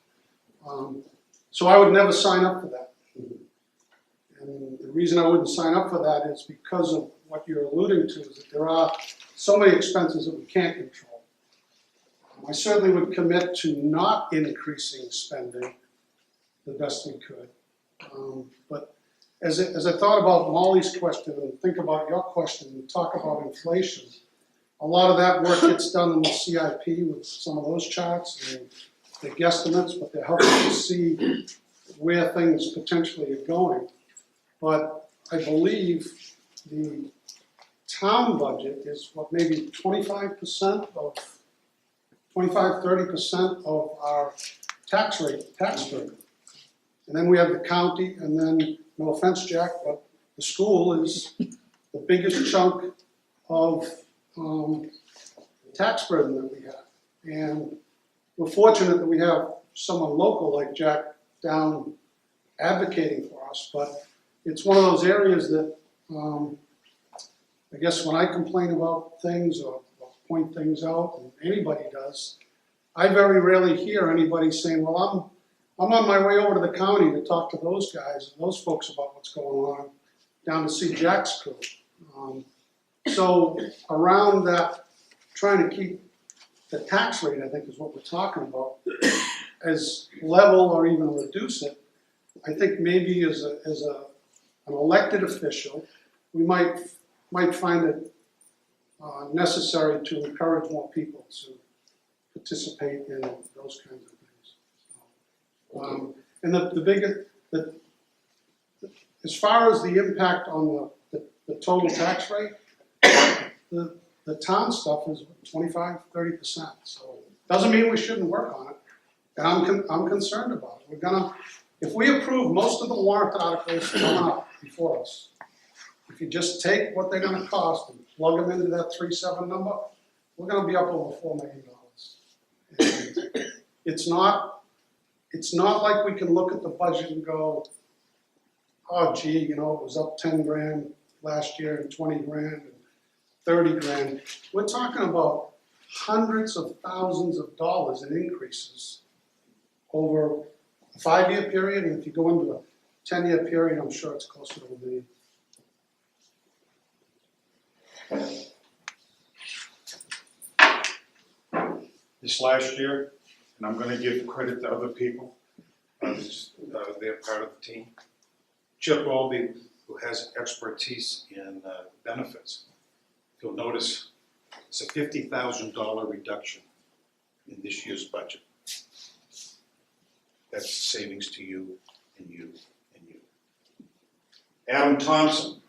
So I would never sign up for that. And the reason I wouldn't sign up for that is because of what you're alluding to is that there are so many expenses that we can't control. I certainly would commit to not increasing spending the best we could. But as I thought about Molly's question and think about your question and talk about inflation, a lot of that work gets done in the CIP with some of those charts and the guesstimates, but they're helping to see where things potentially are going. But I believe the town budget is what, maybe 25% of 30% of our tax burden. And then we have the county, and then, no offense, Jack, but the school is the biggest chunk of tax burden that we have. And we're fortunate that we have someone local like Jack down advocating for us, but it's one of those areas that I guess when I complain about things or point things out, and anybody does, I very rarely hear anybody saying, well, I'm on my way over to the county to talk to those guys and those folks about what's going on, down to see Jack's crew. So around that, trying to keep the tax rate, I think is what we're talking about, as level or even reduce it. I think maybe as an elected official, we might find it necessary to encourage more people to participate in those kinds of things. And the biggest, as far as the impact on the total tax rate, the town stuff is 25-30%. So doesn't mean we shouldn't work on it. And I'm concerned about it. If we approve most of the warrant articles coming up before us, if you just take what they're going to cost and plug them into that 3.7 number, we're going to be up over $4 million. And it's not like we can look at the budget and go, oh gee, you know, it was up 10 grand last year and 20 grand and 30 grand. We're talking about hundreds of thousands of dollars in increases over a 5-year period, and if you go into a 10-year period, I'm sure it's closer to $1 million. This last year, and I'm gonna give credit to other people, they're part of the team. Chip Albee, who has expertise in benefits, you'll notice it's a $50,000 reduction in this year's budget. That's savings to you and you and you. Adam Thompson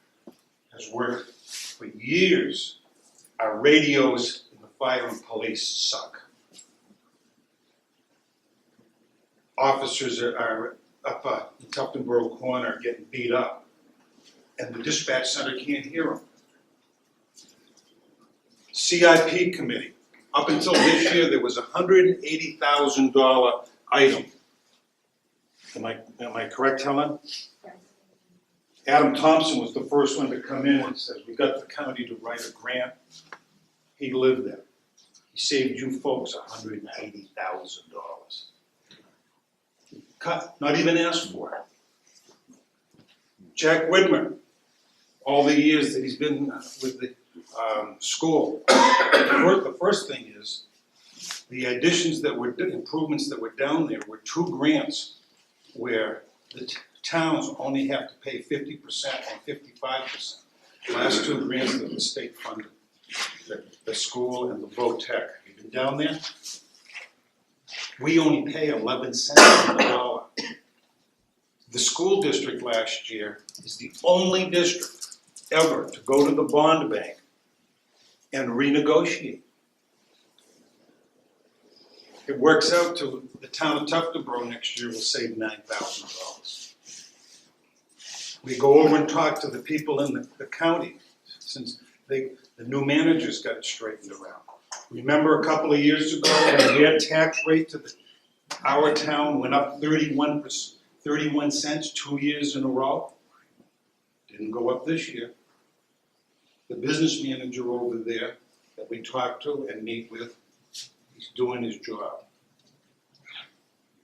has worked for years. Our radios in the fire and police suck. Officers are up in Tufton Borough Corner getting beat up, and the dispatch center can't hear them. CIP committee, up until this year, there was a $180,000 item. Am I correct, Helen? Yes. Adam Thompson was the first one to come in and says, we got the county to write a grant. He lived there. He saved you folks $180,000. Cut, not even asked for it. Jack Whitmer, all the years that he's been with the school, the first thing is, the additions that were, improvements that were down there were 2 grants where the towns only have to pay 50% and 55%. Last 2 grants that the state funded, the school and the VOTEC. Have you been down there? We only pay 11 cents on the dollar. The school district last year is the only district ever to go to the bond bank and renegotiate. It works out to the town of Tufton Borough next year will save $9,000. We go over and talk to the people in the county since the new managers got it straightened around. Remember a couple of years ago when their tax rate to our town went up 31 cents 2 years in a row? Didn't go up this year. The business manager over there that we talk to and meet with, he's doing his job.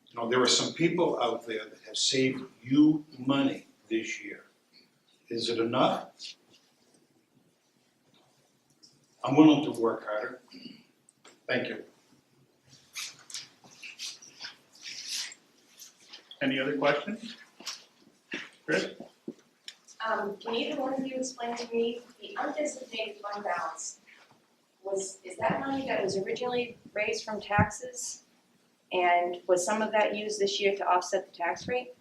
You know, there are some people out there that have saved you money this year. Is it enough? I'm willing to work harder. Thank you. Any other questions? Chris? Can either one of you explain to me the undesignated fund balance? Is that money that was originally raised from taxes? And was some of that used this year to offset the tax rate?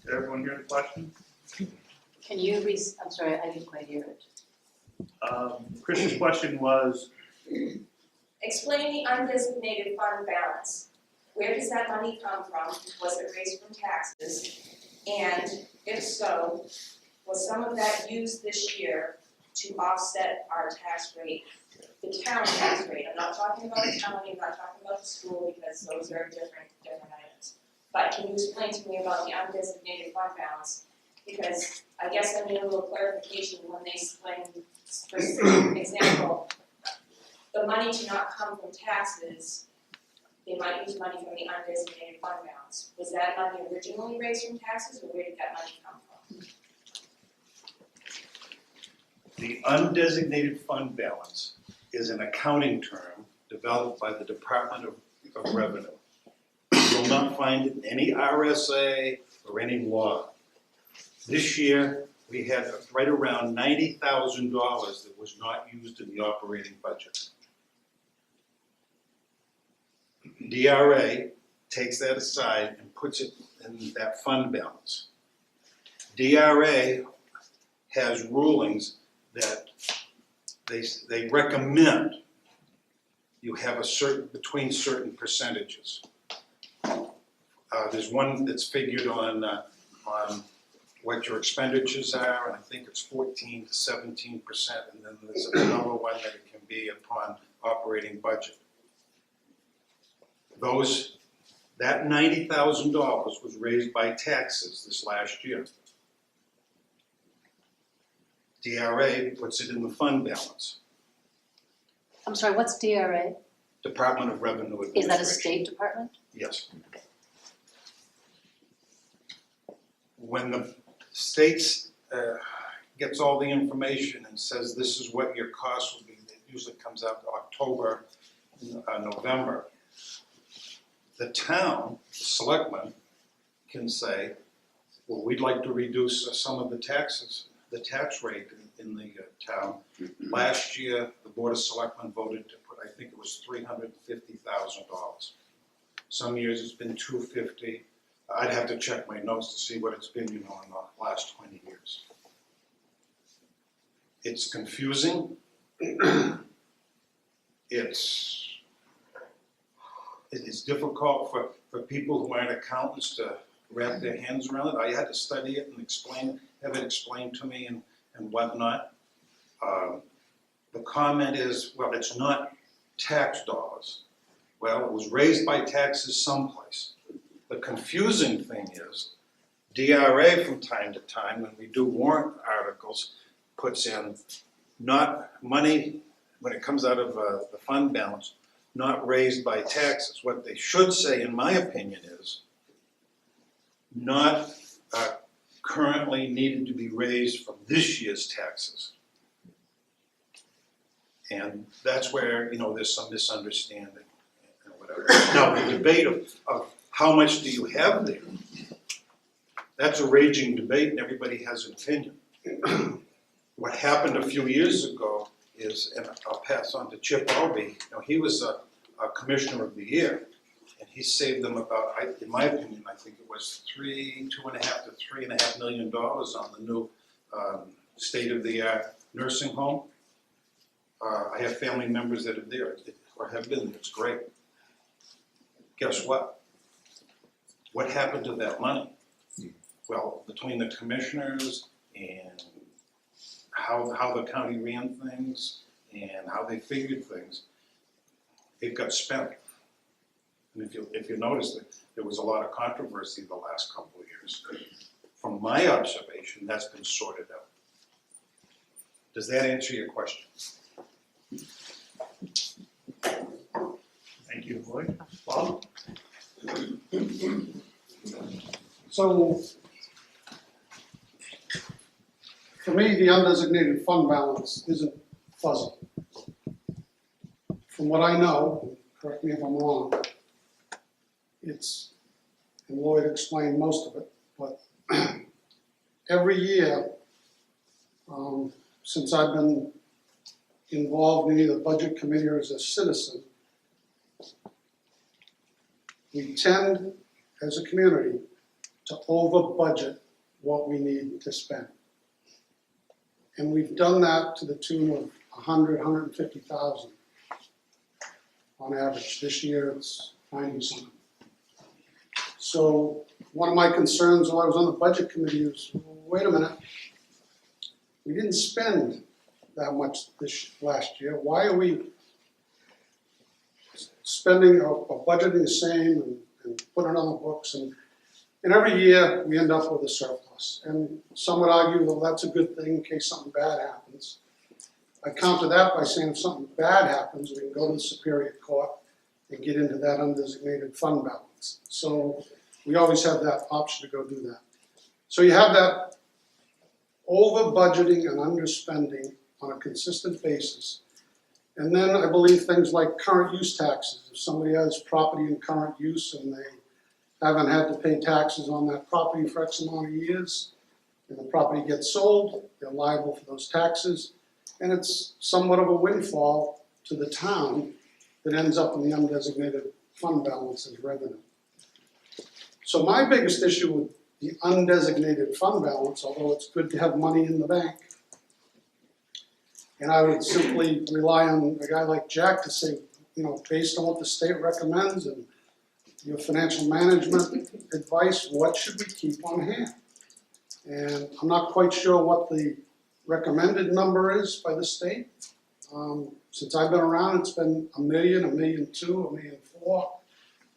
Did everyone hear the question? Can you I'm sorry, I didn't quite hear it. Chris's question was, Explain the undesignated fund balance. Where does that money come from? Was it raised from taxes? And if so, was some of that used this year to offset our tax rate, the town tax rate? I'm not talking about the county, I'm not talking about the school, because those are different items. But can you explain to me about the undesignated fund balance? Because I guess I need a little clarification when they explain, for example, the money to not come from taxes, they might use money from the undesignated fund balance. Was that money originally raised from taxes, or where did that money come from? The undesignated fund balance is an accounting term developed by the Department of Revenue. You will not find it in any RSA or any law. This year, we had right around $90,000 that was not used in the operating budget. DRA takes that aside and puts it in that fund balance. DRA has rulings that they recommend you have a certain, between certain percentages. There's one that's figured on what your expenditures are, and I think it's 14 to 17%, and then there's another one that it can be upon operating budget. That $90,000 was raised by taxes this last year. DRA puts it in the fund balance. I'm sorry, what's DRA? Department of Revenue Administration. Is that a state department? Yes. When the states gets all the information and says this is what your cost will be, it usually comes out October, November. The town, the selectmen, can say, well, we'd like to reduce some of the taxes, the tax rate in the town. Last year, the Board of Selectmen voted to put, I think it was $350,000. Some years it's been $250,000. I'd have to check my notes to see what it's been, in the last 20 years. It's confusing. It is difficult for people who aren't accountants to wrap their hands around it. I had to study it and have it explained to me and whatnot. The comment is, well, it's not tax dollars. Well, it was raised by taxes someplace. The confusing thing is, DRA from time to time, when we do warrant articles, puts in not money, when it comes out of the fund balance, not raised by taxes. What they should say, in my opinion, is not currently needed to be raised from this year's taxes. And that's where, there's some misunderstanding and whatever. Now, the debate of how much do you have there, that's a raging debate and everybody has an opinion. What happened a few years ago is, and I'll pass on to Chip Albee, he was a Commissioner of the Year, and he saved them about, in my opinion, I think it was $2.5 to $3.5 million on the new state-of-the-art nursing home. I have family members that are there, or have been there. It's great. Guess what? What happened to that money? Well, between the commissioners and how the county ran things and how they figured things, it got spent. And if you notice that there was a lot of controversy the last couple of years. From my observation, that's been sorted out. Does that answer your question? thank you, Lloyd. Bob? So, for to me, the undesignated fund balance isn't fuzzy. From what I know, correct me if I'm wrong, it's, and Lloyd explained most of it, but every year, since I've been involved in either budget committee or as a citizen, we tend, as a community, to over budget what we need to spend. And we've done that to the tune of 150,000 on average. This year it's 90-something. So one of my concerns while I was on the budget committee was, wait a minute, we didn't spend that much this last year. Why are we spending or budgeting the same and putting it on the books? And every year we end up with a surplus. And some would argue, well, that's a good thing in case something bad happens. I counter that by saying if something bad happens, we can go to the Superior Court and get into that undesignated fund balance. So we always have that option to go do that. So you have that over budgeting and underspending on a consistent basis. And then I believe things like current use taxes. If somebody has property in current use and they haven't had to pay taxes on that property for X amount of years, and the property gets sold, they're liable for those taxes. And it's somewhat of a windfall to the town that ends up in the undesignated fund balance as revenue. So my biggest issue with the undesignated fund balance, although it's good to have money in the bank, and I would simply rely on a guy like Jack to say, based on what the state recommends and your financial management advice, what should we keep on hand? And I'm not quite sure what the recommended number is by the state. Since I've been around, it's been $1 million, $1.2 million, $1.4 million,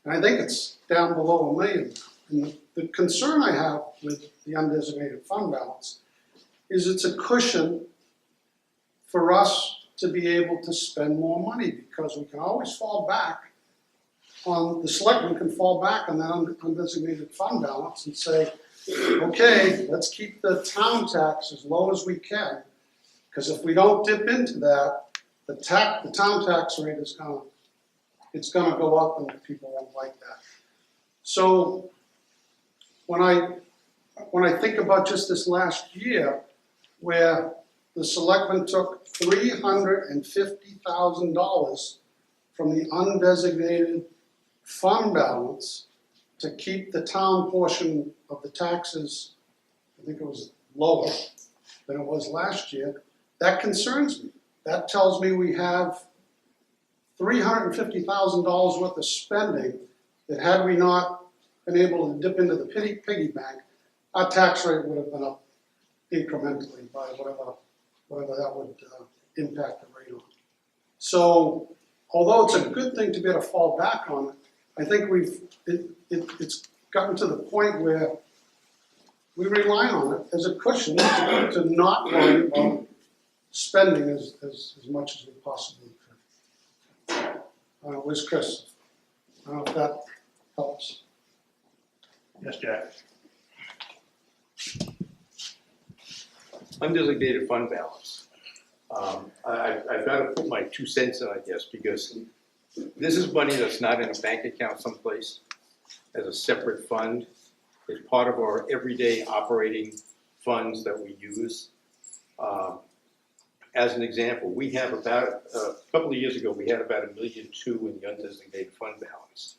and I think it's down below $1 million. And the concern I have with the undesignated fund balance is it's a cushion for us to be able to spend more money, because we can always fall back on, the selectmen can fall back on that undesignated fund balance and say, okay, let's keep the town tax as low as we can, because if we don't dip into that, the town tax rate is gonna go up and people won't like that. So when I think about just this last year, where the selectmen took $350,000 from the undesignated fund balance to keep the town portion of the taxes, I think it was lower than it was last year, that concerns me. That tells me we have $350,000 worth of spending that, had we not been able to dip into the piggy bank, our tax rate would have been up incrementally by whatever that would impact the rate on. So, although it's a good thing to be able to fall back on it, I think it's gotten to the point where we rely on it as a cushion to not worry about spending as much as we possibly could. Where's Chris? I don't know if that helps. Yes, Jack. Undesignated fund balance. I've got to put my 2 cents in, I guess, because this is money that's not in a bank account someplace as a separate fund. It's part of our everyday operating funds that we use. As an example, we have about, a couple of years ago, we had about $1.2 million in the undesignated fund balance.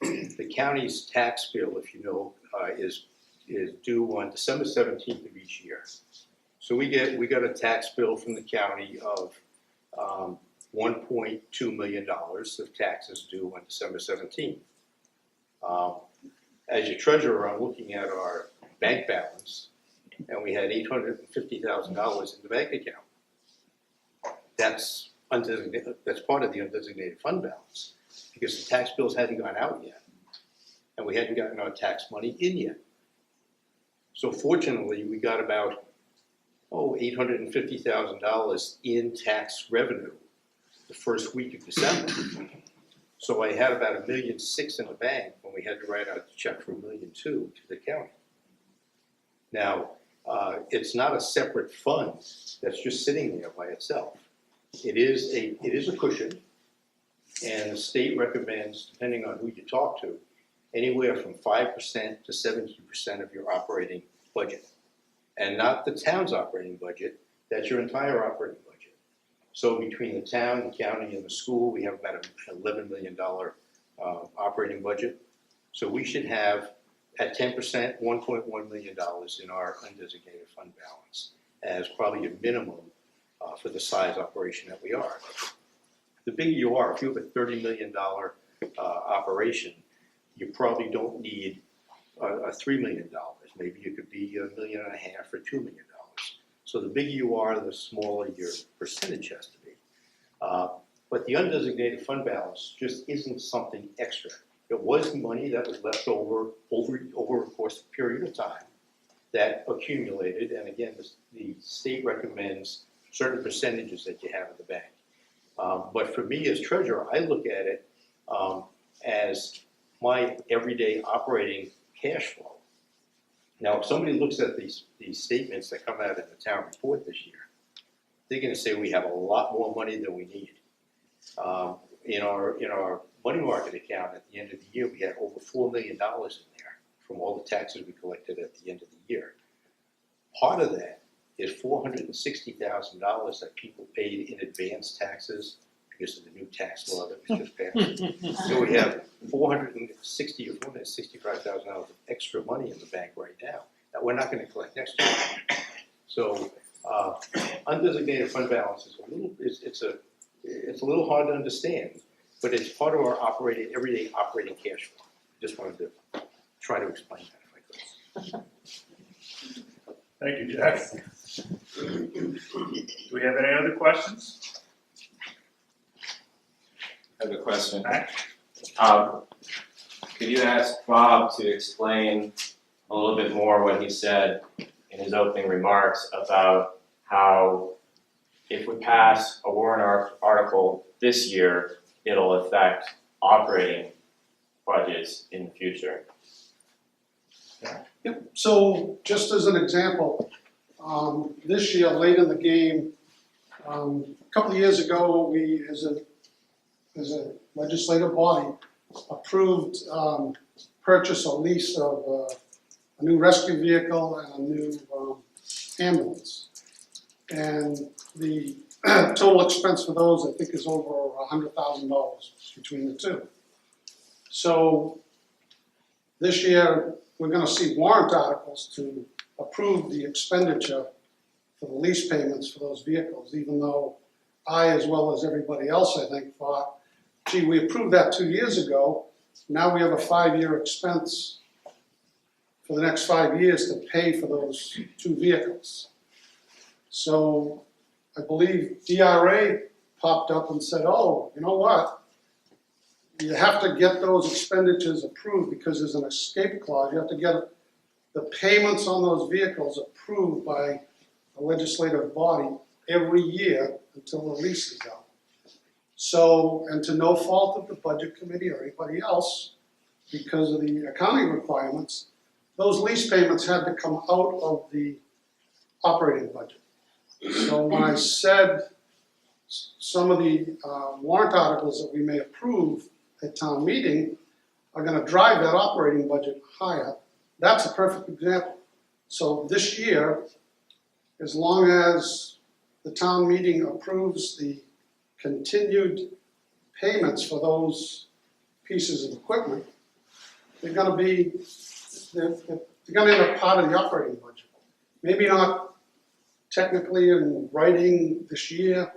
The county's tax bill, if you know, is due on December 17th of each year. So we got a tax bill from the county of $1.2 million of taxes due on December 17th. As your treasurer, I'm looking at our bank balance, and we had $850,000 in the bank account. That's part of the undesignated fund balance, because the tax bills hadn't gone out yet, and we hadn't gotten our tax money in yet. So fortunately, we got about $850,000 in tax revenue the first week of December. So I had about $1.6 million in the bank when we had to write out the check for $1.2 million to the county. Now, It's not a separate fund that's just sitting there by itself. It is a cushion, and the state recommends, depending on who you talk to, anywhere from 5% to 70% of your operating budget. And not the town's operating budget, that's your entire operating budget. So between the town, the county, and the school, we have about an $11 million operating budget. So we should have, at 10%, $1.1 million in our undesignated fund balance as probably a minimum for the size operation that we are. The bigger you are, if you have a $30 million operation, you probably don't need $3 million. Maybe it could be $1.5 million or $2 million. So the bigger you are, the smaller your percentage has to be. But the undesignated fund balance just isn't something extra. It was money that was left over a course period of time that accumulated, and again, the state recommends certain percentages that you have in the bank. But for me as treasurer, I look at it as my everyday operating cash flow. Now, if somebody looks at these statements that come out in the town report this year, they're gonna say we have a lot more money than we need. In our money market account at the end of the year, we had over $4 million in there from all the taxes we collected at the end of the year. Part of that is $460,000 that people paid in advance taxes because of the new tax law that was just passed. So we have $460,000 or $465,000 of extra money in the bank right now that we're not going to collect next year. So undesignated fund balance is it's a little hard to understand, but it's part of our everyday operating cash flow. Just wanted to try to explain that if I could. Thank you, Jack. Do we have any other questions? I have a question. Max? Could you ask Bob to explain a little bit more what he said in his opening remarks about how if we pass a warrant article this year, it'll affect operating budgets in the future? Yep, so just as an example, this year, late in the game, a couple of years ago, we, as a legislative body, approved purchase or lease of a new rescue vehicle and a new ambulance. And the total expense for those, I think, is over $100,000 between the two. So this year, we're gonna see warrant articles to approve the expenditure for the lease payments for those vehicles, even though I, as well as everybody else, I think, thought, gee, we approved that 2 years ago, now we have a 5-year expense for the next 5 years to pay for those 2 vehicles. So I believe DRA popped up and said, oh, you know what? You have to get those expenditures approved because there's an escape clause. You have to get the payments on those vehicles approved by a legislative body every year until the lease is out. So, and to no fault of the budget committee or anybody else, because of the accounting requirements, those lease payments had to come out of the operating budget. So when I said some of the warrant articles that we may approve at town meeting are gonna drive that operating budget higher, that's a perfect example. So this year, as long as the town meeting approves the continued payments for those pieces of equipment, they're gonna be, they're gonna end up part of the operating budget. Maybe not technically in writing this year,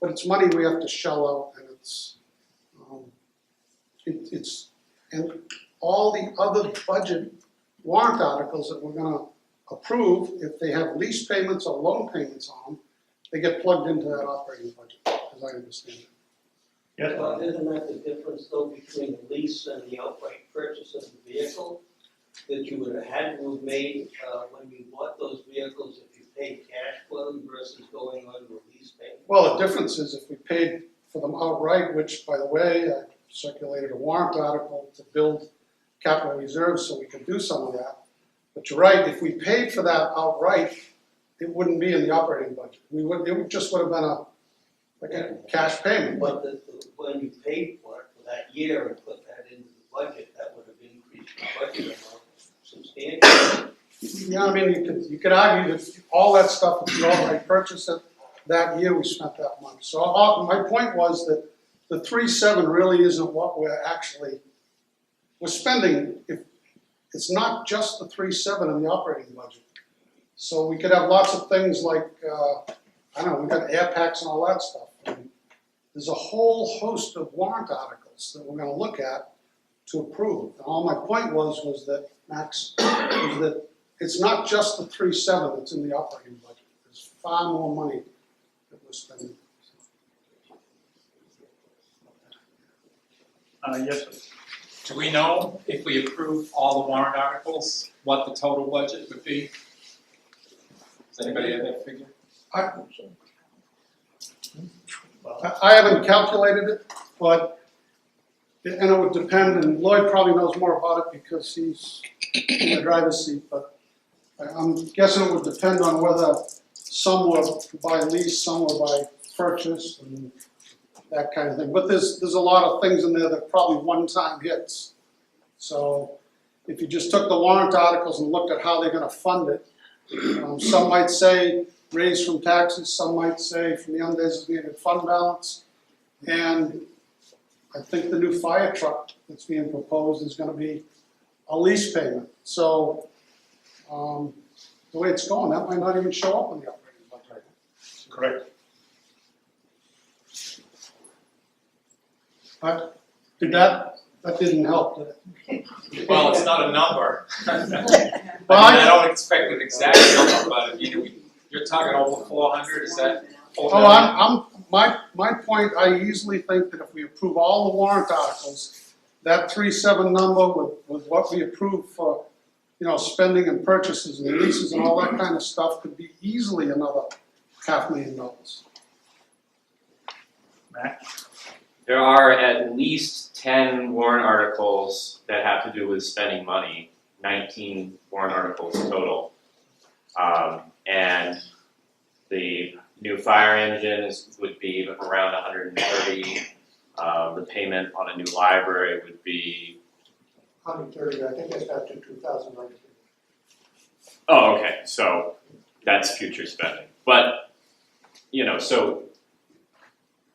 but it's money we have to shell out, and and all the other budget warrant articles that we're gonna approve, if they have lease payments or loan payments on them, they get plugged into that operating budget, as I understand it. Yes, Bob? Isn't that the difference though between the lease and the outright purchase of the vehicle? That you would have had to have made when you bought those vehicles if you paid cash for them versus going on the lease payment? Well, the difference is if we paid for them outright, which, by the way, I circulated a warrant article to build capital reserves so we could do some of that. But you're right, if we paid for that outright, it wouldn't be in the operating budget. It just would have been like a cash payment, but When you paid for it for that year and put that into the budget, that would have increased the budget amount substantially. yeah, I mean, you could argue that all that stuff, if you outright purchased it, that year we spent that money. So my point was that the 3.7 really isn't what we're spending. If it's not just the 3.7 in the operating budget. So we could have lots of things like, I don't know, we've got air packs and all that stuff. And there's a whole host of warrant articles that we're gonna look at to approve. And all my point was that, Max, was that it's not just the 3.7 that's in the operating budget. There's far more money that we're spending. Yes, sir. Do we know if we approve all the warrant articles, what the total budget would be? Does anybody have that figure? I haven't calculated it, but, and it would depend, and Lloyd probably knows more about it because he's in the driver's seat, but I'm guessing it would depend on whether some were by lease, some were by purchase, and that kind of thing. But there's a lot of things in there that are probably one-time hits. So if you just took the warrant articles and looked at how they're gonna fund it, some might say raised from taxes, some might say from the undesignated fund balance. And I think the new fire truck that's being proposed is gonna be a lease payment. So the way it's going, that might not even show up in the operating budget. Correct. But that didn't help, did it? Well, it's not a number. Well, I don't expect an exact number, but you're talking over 400, is that? My point, I easily think that if we approve all the warrant articles, that 3.7 number with what we approve for, spending and purchases and leases and all that kind of stuff could be easily another $500,000. Matt? There are at least 10 warrant articles that have to do with spending money, 19 warrant articles total. And the new fire engine would be around 130. The payment on a new library would be 130, I think that's after 2019. Oh, okay, so that's future spending. But, so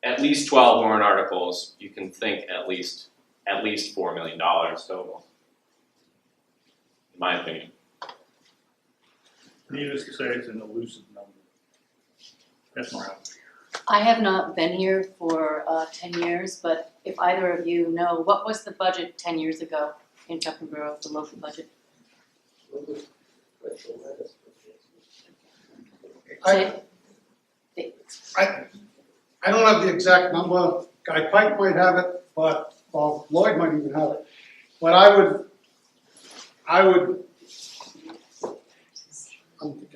at least 12 warrant articles, you can think at least $4 million total, in my opinion. Needless to say, it's an elusive number. That's my opinion. I have not been here for 10 years, but if either of you know, what was the budget 10 years ago in Tufton Borough, the local budget? I don't have the exact number. Guy Pike might have it, but Lloyd might even have it. But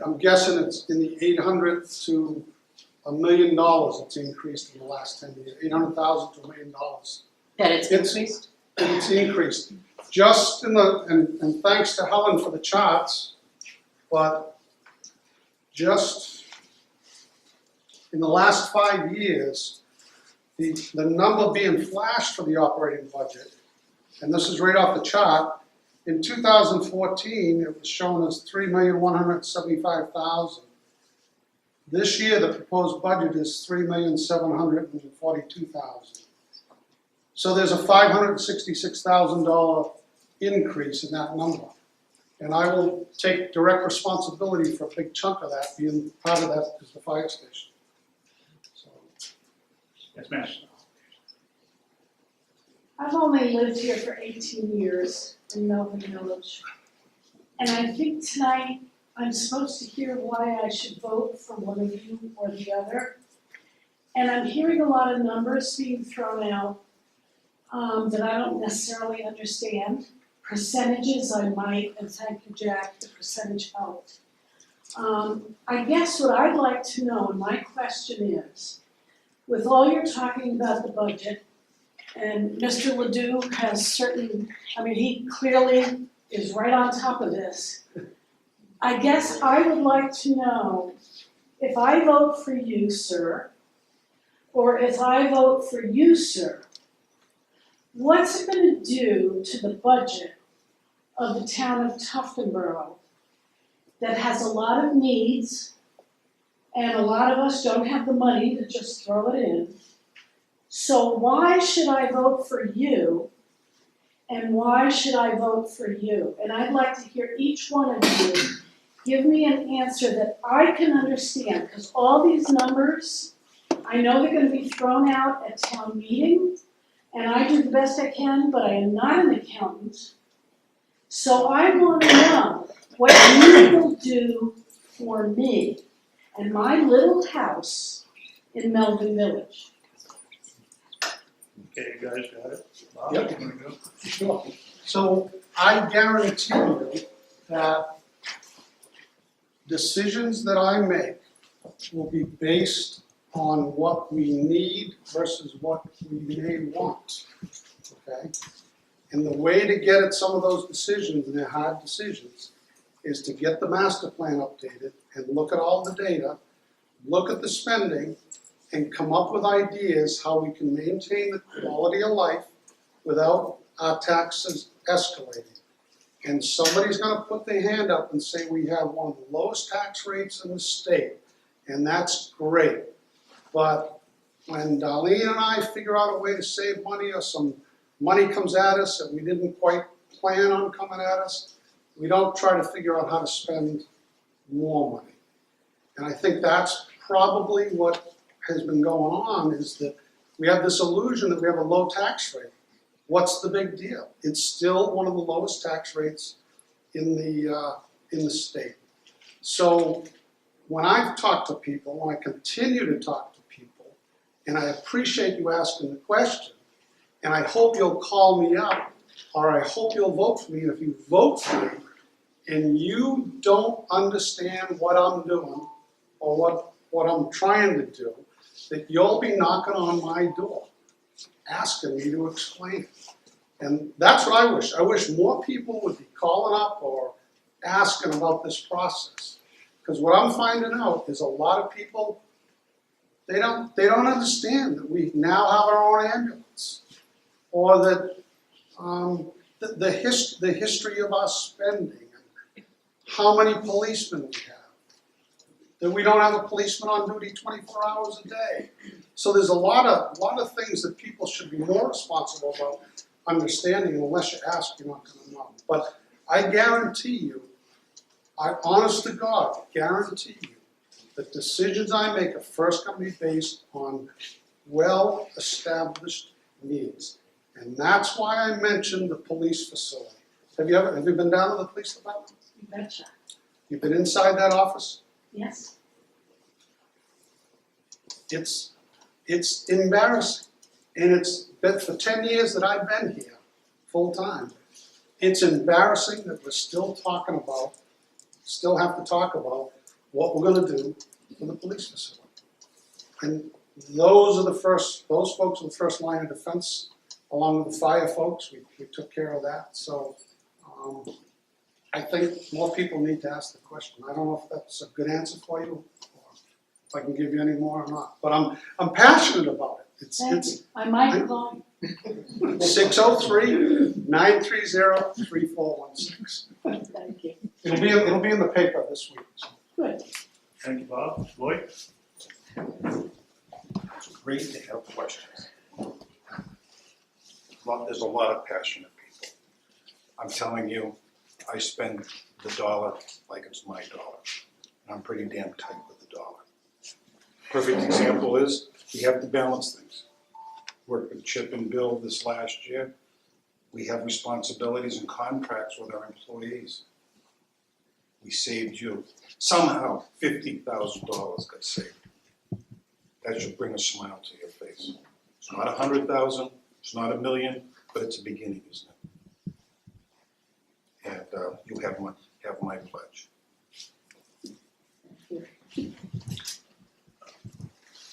I'm guessing it's in the 800 to $1 million. It's increased in the last 10 years. 800,000 to $1 million. That it's increased? It's increased. Just and thanks to Helen for the charts, but just in the last 5 years, the number being flashed for the operating budget, and this is right off the chart, in 2014, it was shown as $3,175,000. This year, the proposed budget is $3,742,000. So there's a $566,000 increase in that number. And I will take direct responsibility for a big chunk of that, being part of that is the fire station. So. Yes, ma'am. I've only lived here for 18 years in Melvin Village. And I think tonight I'm supposed to hear why I should vote for one of you or the other. And I'm hearing a lot of numbers being thrown out that I don't necessarily understand. Percentages I might, and thank you, Jack, the percentage helped. I guess what I'd like to know, and my question is, with all you're talking about the budget, and Mr. Ledoux has he clearly is right on top of this. I guess I would like to know, if I vote for you, sir, or if I vote for you, sir, what's it gonna do to the budget of the town of Tuftonboro that has a lot of needs, and a lot of us don't have the money to just throw it in? So why should I vote for you, and why should I vote for you? And I'd like to hear each one of you give me an answer that I can understand, because all these numbers, I know they're gonna be thrown out at town meeting, and I do the best I can, but I am not an accountant. So I wanna know what you will do for me and my little house in Melvin Village. Okay, you guys got it? Bob, Yep. you wanna go? Sure. So I guarantee you that decisions that I make will be based on what we need versus what we may want, okay? And the way to get at some of those decisions, and they're hard decisions, is to get the master plan updated and look at all the data, look at the spending, and come up with ideas how we can maintain the quality of life without our taxes escalating. And somebody's gonna put their hand up and say we have one of the lowest tax rates in the state, and that's great. But when Darlene and I figure out a way to save money, or some money comes at us that we didn't quite plan on coming at us, we don't try to figure out how to spend more money. And I think that's probably what has been going on, is that we have this illusion that we have a low tax rate. What's the big deal? It's still one of the lowest tax rates in the state. So when I've talked to people, when I continue to talk to people, and I appreciate you asking the question, and I hope you'll call me up, or I hope you'll vote for me, and if you vote for me, and you don't understand what I'm doing, or what I'm trying to do, that you'll be knocking on my door, asking me to explain it. And that's what I wish. I wish more people would be calling up or asking about this process. Because what I'm finding out is a lot of people, they don't understand that we now have our own ambulance. Or that the history of our spending, and how many policemen we have. That we don't have a policeman on duty 24 hours a day. So there's a lot of things that people should be more responsible about understanding, and unless you ask, you're not gonna know. But I guarantee you, I honest to God guarantee you, that decisions I make are first gonna be based on well-established needs. And that's why I mentioned the police facility. Have you been down to the police department? You betcha. You've been inside that office? Yes. It's embarrassing. And it's been for 10 years that I've been here, full time. It's embarrassing that we're still have to talk about what we're gonna do for the police facility. And those folks are the first line of defense, along with the fire folks. We took care of that. So I think more people need to ask the question. I don't know if that's a good answer for you, or if I can give you any more or not. But I'm passionate about it. Thank you. I might call. 603-930-3416. Thank you. It'll be in the paper this week. Good. Thank you, Bob. Lloyd? It's great to have questions. There's a lot of passionate people. I'm telling you, I spend the dollar like it's my dollar. And I'm pretty damn tight with the dollar. Perfect example is, we have to balance things. Worked with Chip and Bill this last year. We have responsibilities and contracts with our employees. We saved you. Somehow, $50,000 got saved. That should bring a smile to your face. It's not 100,000, it's not $1 million, but it's a beginning, isn't it? And you have my pledge.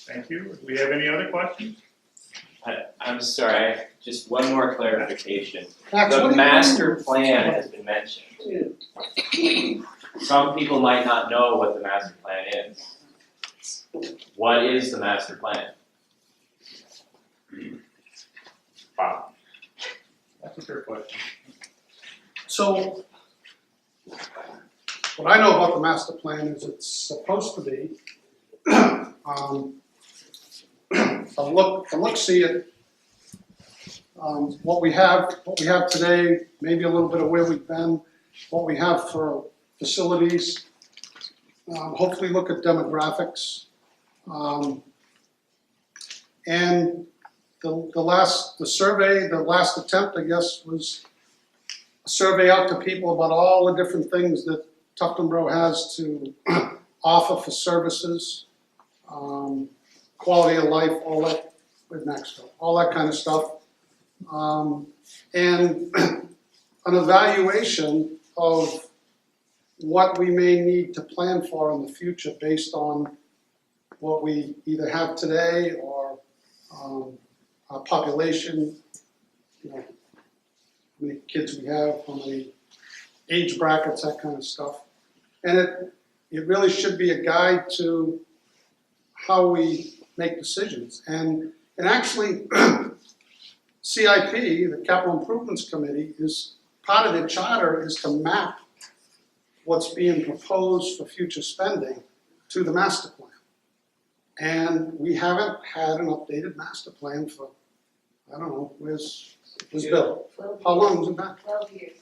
Thank you. Do we have any other questions? I'm sorry, just one more clarification. Max, what do The you master plan has been mentioned. some people might not know what the master plan is. What is the master plan? Wow. That's a fair question. So, what I know about the master plan is it's supposed to be a look-see at what we have today, maybe a little bit of where we've been, what we have for facilities, hopefully look at demographics. And the survey, the last attempt, I guess, was a survey out to people about all the different things that Tufton Borough has to offer for services, quality of life, all that, with Maxville, all that kind of stuff. And an evaluation of what we may need to plan for in the future based on what we either have today or our population, you know, how many kids we have, how many age brackets, that kind of stuff. And it really should be a guide to how we make decisions. And actually, CIP, the Capital Improvements Committee, is part of their charter is to map what's being proposed for future spending to the master plan. And we haven't had an updated master plan for, I don't know, where's Bill? How long has it been? 12 years.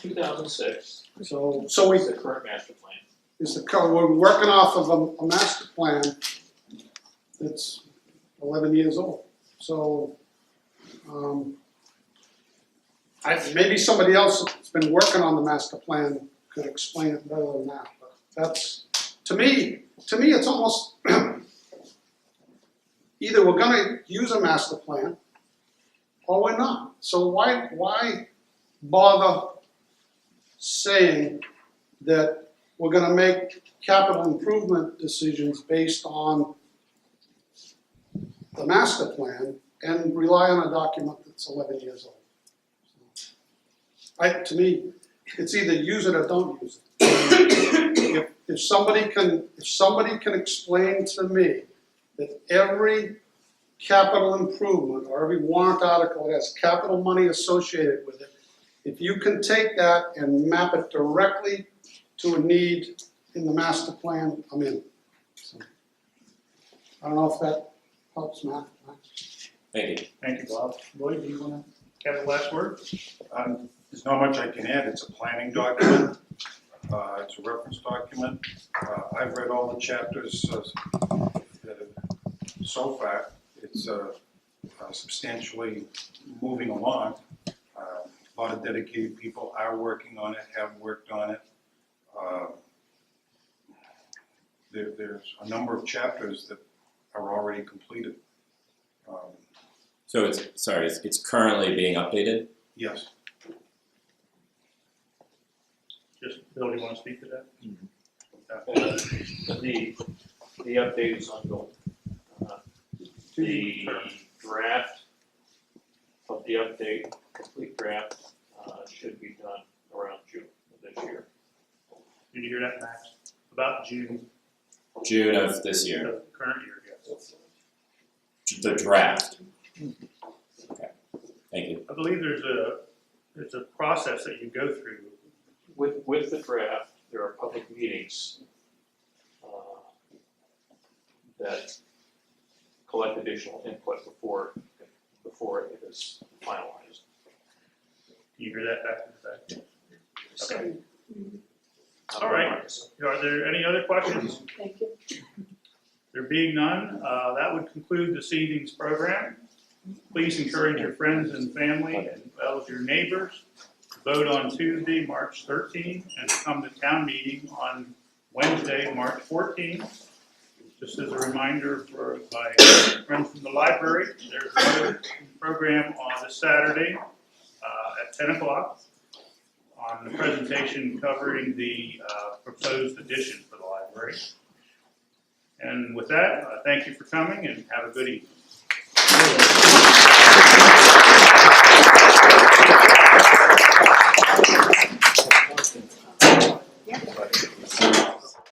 2006 So we, is the current master plan. we're working off of a master plan that's 11 years old. So, maybe somebody else that's been working on the master plan could explain it better than that. But that's, to me, it's almost either we're gonna use a master plan or we're not. So why bother saying that we're gonna make capital improvement decisions based on the master plan and rely on a document that's 11 years old? To me, it's either use it or don't use it. If somebody can explain to me that every capital improvement or every warrant article that has capital money associated with it, if you can take that and map it directly to a need in the master plan, I'm in. So, I don't know if that helps, Matt. Thank you. Thank you, Bob. Lloyd, do you want to have the last word? There's not much I can add. It's a planning document. It's a reference document. I've read all the chapters so far. It's substantially moving along. A lot of dedicated people are working on it, have worked on it. There's a number of chapters that are already completed. So it's currently being updated? Yes. Just, Bill, do you want to speak to that? The update is ongoing. The draft of the update, complete draft, should be done around June of this year. Did you hear that, Max? About June. June of this year. The current year, yes. The draft. Okay, thank you. I believe there's a process that you go through. With the draft, there are public meetings that collect additional input before it is finalized. Can you hear that back in the back? So, Okay. All right. Are there any other questions? thank you. There being none, that would conclude this evening's program. Please encourage your friends and family as well as your neighbors to vote on Tuesday, March 13th, and to come to town meeting on Wednesday, March 14th. Just as a reminder for my friends from the library, there's another program on this Saturday at 10 o'clock on the presentation covering the proposed addition for the library. And with that, thank you for coming and have a good evening.